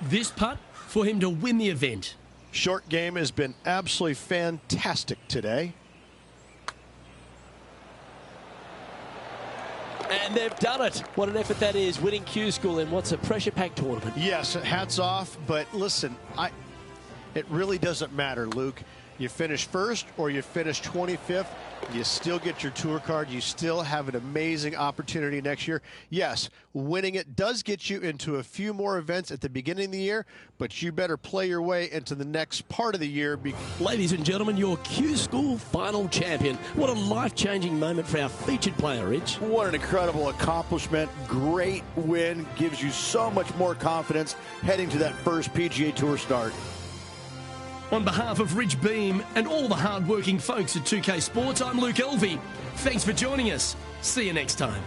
This putt for him to win the event. Short game has been absolutely fantastic today. And they've done it. What an effort that is, winning Q School in what's a pressure-packed tournament. Yes, hats off, but listen, it really doesn't matter, Luke. You finish first or you finish 25th, you still get your tour card. You still have an amazing opportunity next year. Yes, winning it does get you into a few more events at the beginning of the year, but you better play your way into the next part of the year. Ladies and gentlemen, your Q School final champion. What a life-changing moment for our featured player, Rich. What an incredible accomplishment. Great win. Gives you so much more confidence heading to that first PGA Tour start. On behalf of Rich Beam and all the hard-working folks at 2K Sports, I'm Luke Elvey. Thanks for joining us. See you next time.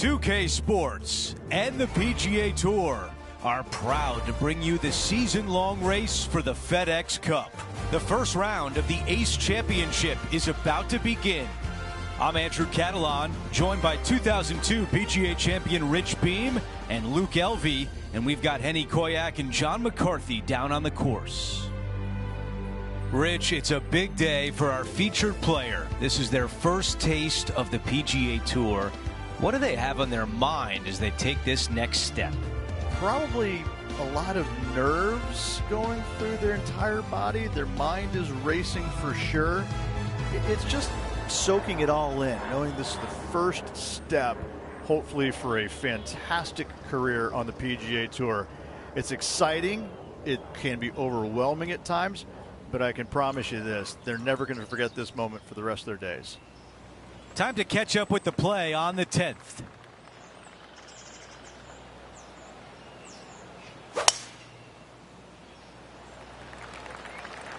2K Sports and the PGA Tour are proud to bring you the season-long race for the FedEx Cup. The first round of the Ace Championship is about to begin. I'm Andrew Catalan, joined by 2002 PGA champion Rich Beem and Luke Elvey, and we've got Henny Koyak and John McCarthy down on the course. Rich, it's a big day for our featured player. This is their first taste of the PGA Tour. What do they have on their mind as they take this next step? Probably a lot of nerves going through their entire body. Their mind is racing for sure. It's just soaking it all in, knowing this is the first step, hopefully, for a fantastic career on the PGA Tour. It's exciting. It can be overwhelming at times, but I can promise you this, they're never going to forget this moment for the rest of their days. Time to catch up with the play on the 10th.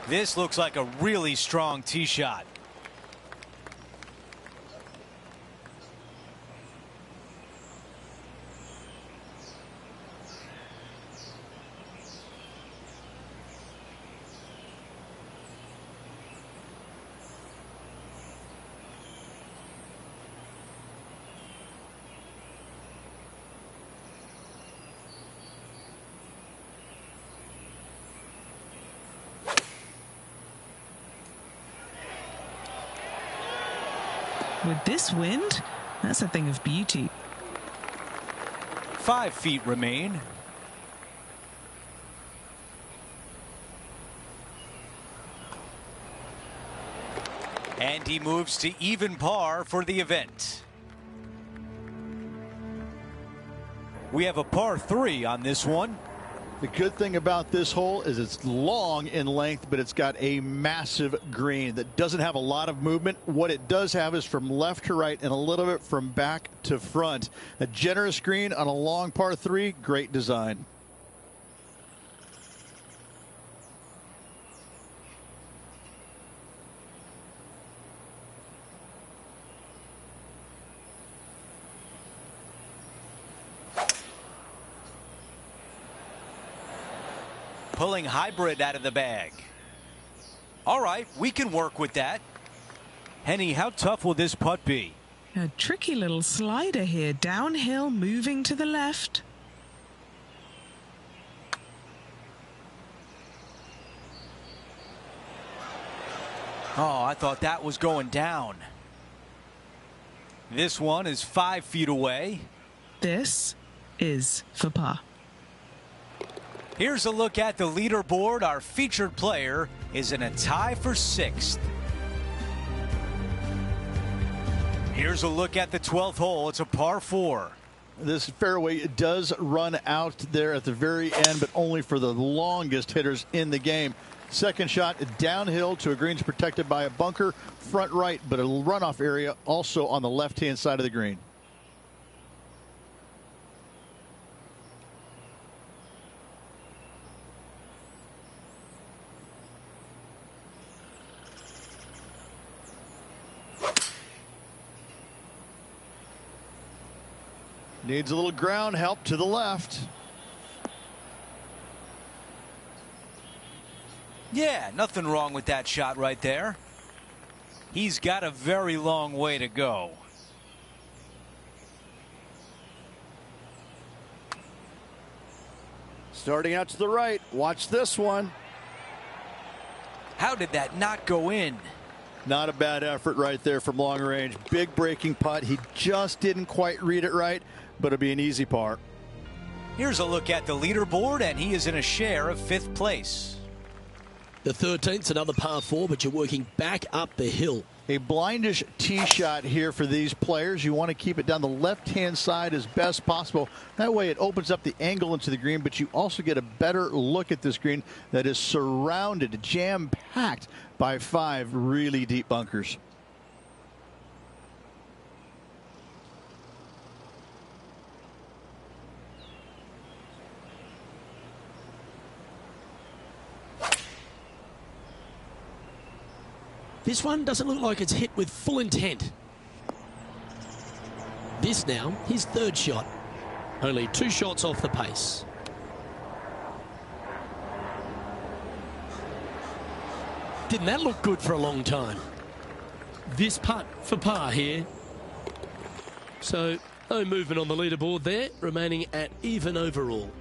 This looks like a really strong tee shot. With this wind, that's a thing of beauty. 5 feet remain. And he moves to even par for the event. We have a par 3 on this one. The good thing about this hole is it's long in length, but it's got a massive green that doesn't have a lot of movement. What it does have is from left to right and a little bit from back to front. A generous green on a long par 3, great design. Pulling hybrid out of the bag. All right, we can work with that. Henny, how tough will this putt be? A tricky little slider here, downhill, moving to the left. Oh, I thought that was going down. This one is 5 feet away. This is for par. Here's a look at the leaderboard. Our featured player is in a tie for 6th. Here's a look at the 12th hole. It's a par 4. This fairway does run out there at the very end, but only for the longest hitters in the game. Second shot downhill to a greens protected by a bunker, front right, but a runoff area also on the left-hand side of the green. Needs a little ground help to the left. Yeah, nothing wrong with that shot right there. He's got a very long way to go. Starting out to the right. Watch this one. How did that not go in? Not a bad effort right there from long range. Big breaking putt. He just didn't quite read it right, but it'll be an easy par. Here's a look at the leaderboard, and he is in a share of 5th place. The 13th's another par 4, but you're working back up the hill. A blindish tee shot here for these players. You want to keep it down the left-hand side as best possible. That way it opens up the angle into the green, but you also get a better look at this green that is surrounded, jam-packed by 5 really deep bunkers. This one doesn't look like it's hit with full intent. This now, his 3rd shot. Only 2 shots off the pace. Didn't that look good for a long time? This putt for par here. So, no movement on the leaderboard there, remaining at even overall.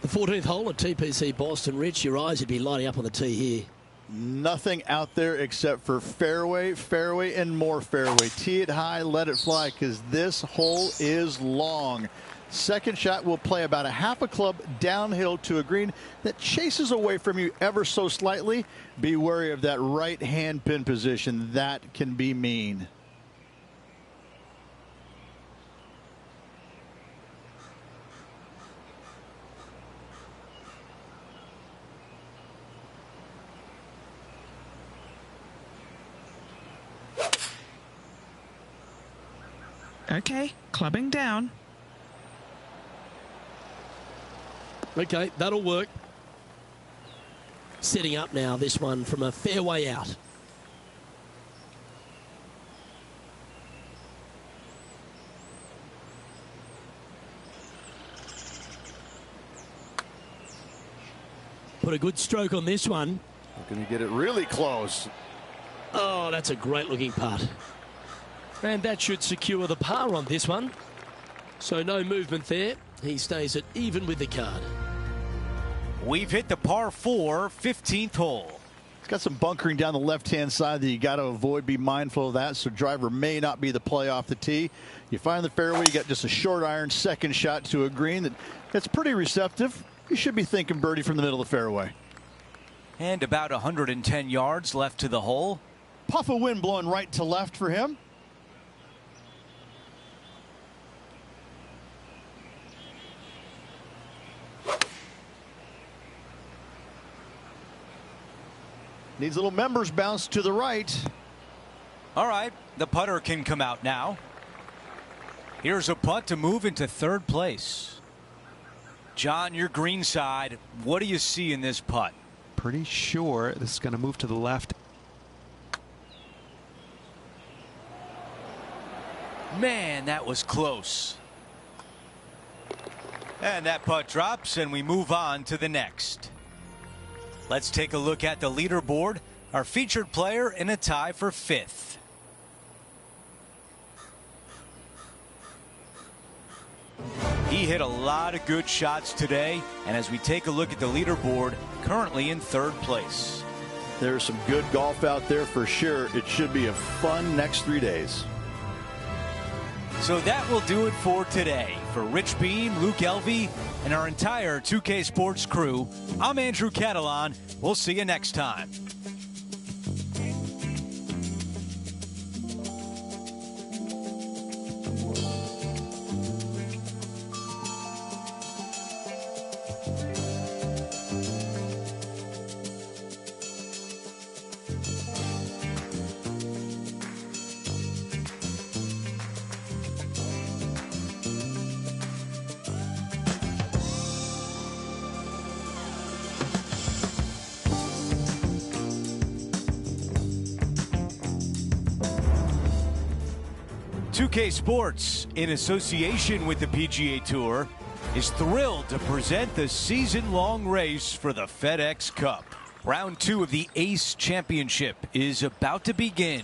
The 14th hole at TPC Boston. Rich, your eyes would be lighting up on the tee here. Nothing out there except for fairway, fairway, and more fairway. Tee it high, let it fly, because this hole is long. Second shot will play about a half a club downhill to a green that chases away from you ever so slightly. Be wary of that right hand pin position. That can be mean. Okay, clubbing down. Okay, that'll work. Setting up now, this one from a fairway out. Put a good stroke on this one. Going to get it really close. Oh, that's a great looking putt. And that should secure the par on this one. So no movement there. He stays at even with the card. We've hit the par 4 15th hole. It's got some bunkering down the left-hand side that you got to avoid. Be mindful of that. So driver may not be the play off the tee. You find the fairway. You got just a short iron second shot to a green that's pretty receptive. You should be thinking birdie from the middle of the fairway. And about 110 yards left to the hole. Puff of wind blowing right to left for him. Needs a little members bounce to the right. All right, the putter can come out now. Here's a putt to move into third place. John, your green side, what do you see in this putt? Pretty sure this is going to move to the left. Man, that was close. And that putt drops, and we move on to the next. Let's take a look at the leaderboard. Our featured player in a tie for 5th. He hit a lot of good shots today, and as we take a look at the leaderboard, currently in 3rd place. There's some good golf out there for sure. It should be a fun next 3 days. So that will do it for today. For Rich Beam, Luke Elvey, and our entire 2K Sports crew, I'm Andrew Catalan. We'll see you next time. UK Sports, in association with the PGA Tour, is thrilled to present the season-long race for the FedEx Cup. Round 2 of the Ace Championship is about to begin.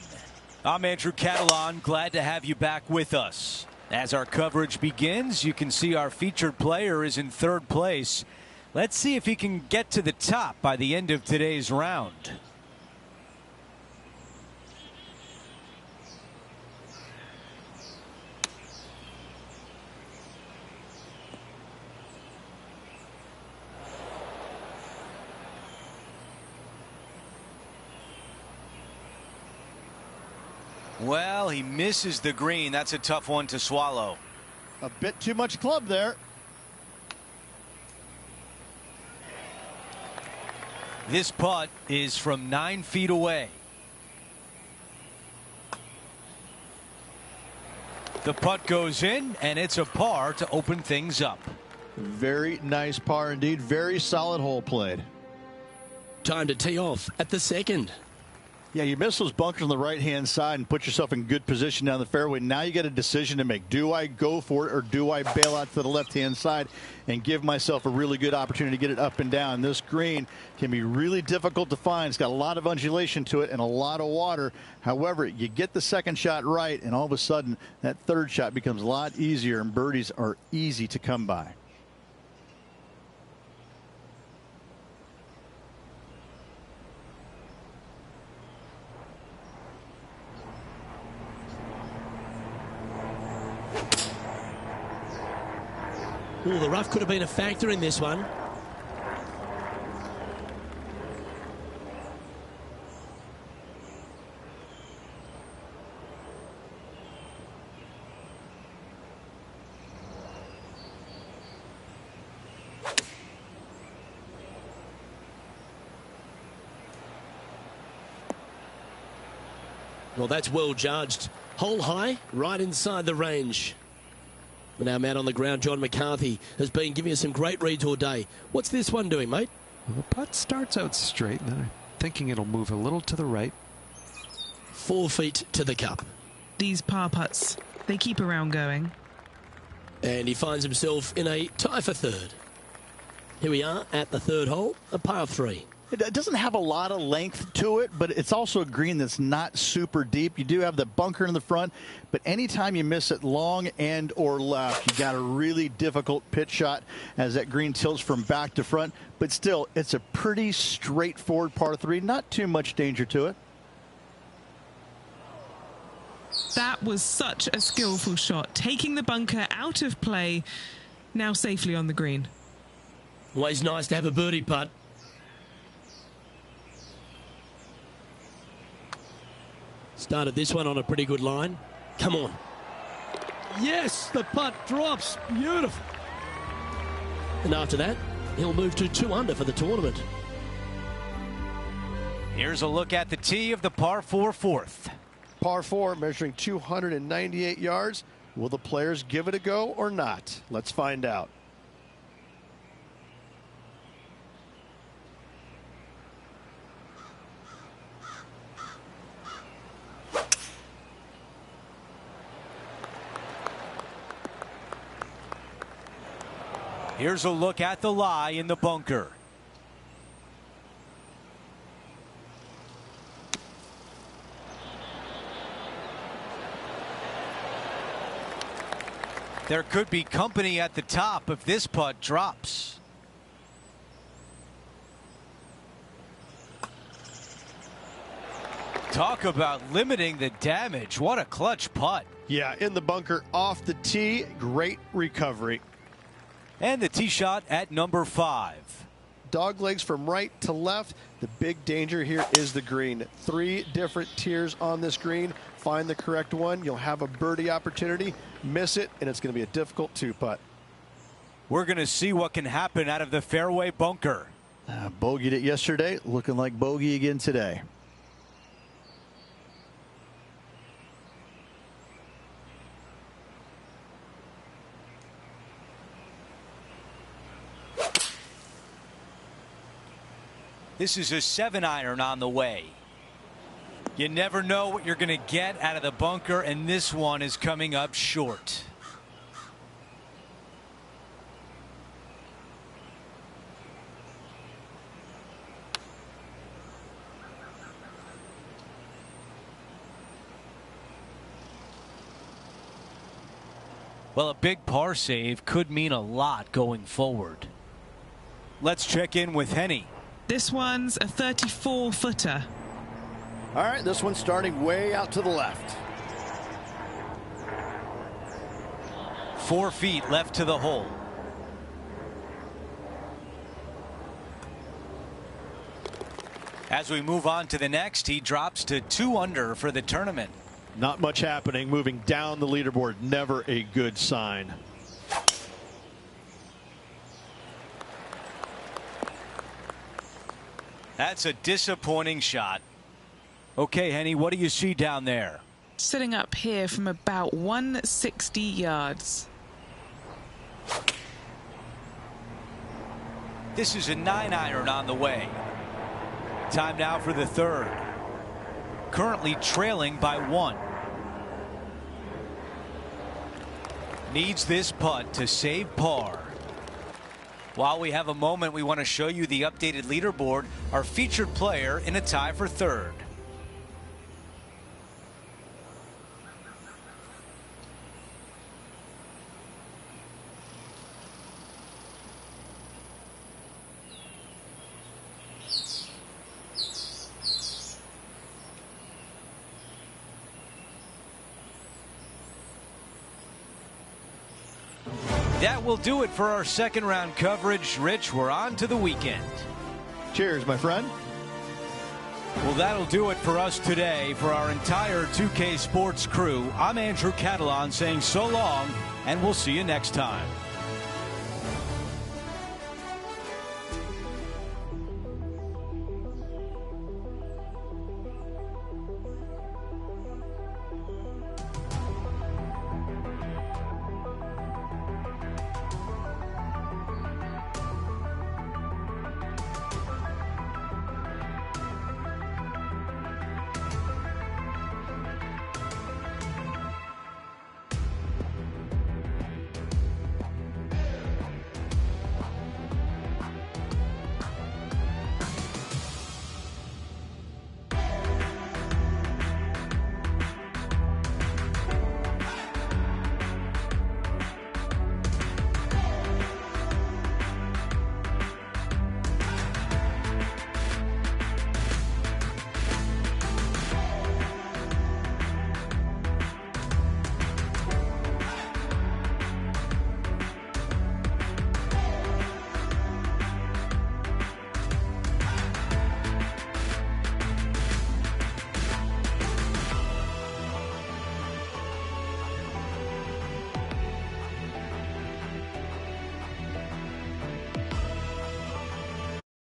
I'm Andrew Catalan, glad to have you back with us. As our coverage begins, you can see our featured player is in 3rd place. Let's see if he can get to the top by the end of today's round. Well, he misses the green. That's a tough one to swallow. A bit too much club there. This putt is from 9 feet away. The putt goes in, and it's a par to open things up. Very nice par indeed. Very solid hole played. Time to tee off at the 2nd. Yeah, you miss those bunkers on the right-hand side and put yourself in good position down the fairway. Now you got a decision to make. Do I go for it or do I bail out to the left-hand side and give myself a really good opportunity to get it up and down? This green can be really difficult to find. It's got a lot of undulation to it and a lot of water. However, you get the second shot right, and all of a sudden that third shot becomes a lot easier, and birdies are easy to come by. Ooh, the rough could have been a factor in this one. Well, that's well judged. Hole high, right inside the range. But now, man on the ground, John McCarthy has been giving us some great reads all day. What's this one doing, mate? Well, the putt starts out straight, and then I'm thinking it'll move a little to the right. 4 feet to the cup. These par putts, they keep a round going. And he finds himself in a tie for third. Here we are at the third hole, a par 3. It doesn't have a lot of length to it, but it's also a green that's not super deep. You do have the bunker in the front, but anytime you miss it long and or left, you got a really difficult pitch shot as that green tilts from back to front. But still, it's a pretty straightforward par 3. Not too much danger to it. That was such a skillful shot, taking the bunker out of play, now safely on the green. Always nice to have a birdie putt. Started this one on a pretty good line. Come on. Yes, the putt drops. Beautiful. And after that, he'll move to 2 under for the tournament. Here's a look at the tee of the par 4 fourth. Par 4 measuring 298 yards. Will the players give it a go or not? Let's find out. Here's a look at the lie in the bunker. There could be company at the top if this putt drops. Talk about limiting the damage. What a clutch putt. Yeah, in the bunker off the tee. Great recovery. And the tee shot at number 5. Dog legs from right to left. The big danger here is the green. 3 different tiers on this green. Find the correct one. You'll have a birdie opportunity. Miss it, and it's going to be a difficult 2-putt. We're going to see what can happen out of the fairway bunker. Bogeyed it yesterday. Looking like bogey again today. This is a 7-iron on the way. You never know what you're going to get out of the bunker, and this one is coming up short. Well, a big par save could mean a lot going forward. Let's check in with Henny. This one's a 34-footer. All right, this one's starting way out to the left. 4 feet left to the hole. As we move on to the next, he drops to 2 under for the tournament. Not much happening. Moving down the leaderboard, never a good sign. That's a disappointing shot. Okay, Henny, what do you see down there? Sitting up here from about 160 yards. This is a 9-iron on the way. Time now for the third. Currently trailing by 1. Needs this putt to save par. While we have a moment, we want to show you the updated leaderboard, our featured player in a tie for third. That will do it for our second round coverage. Rich, we're on to the weekend. Cheers, my friend. Well, that'll do it for us today. For our entire 2K Sports crew, I'm Andrew Catalan saying so long, and we'll see you next time.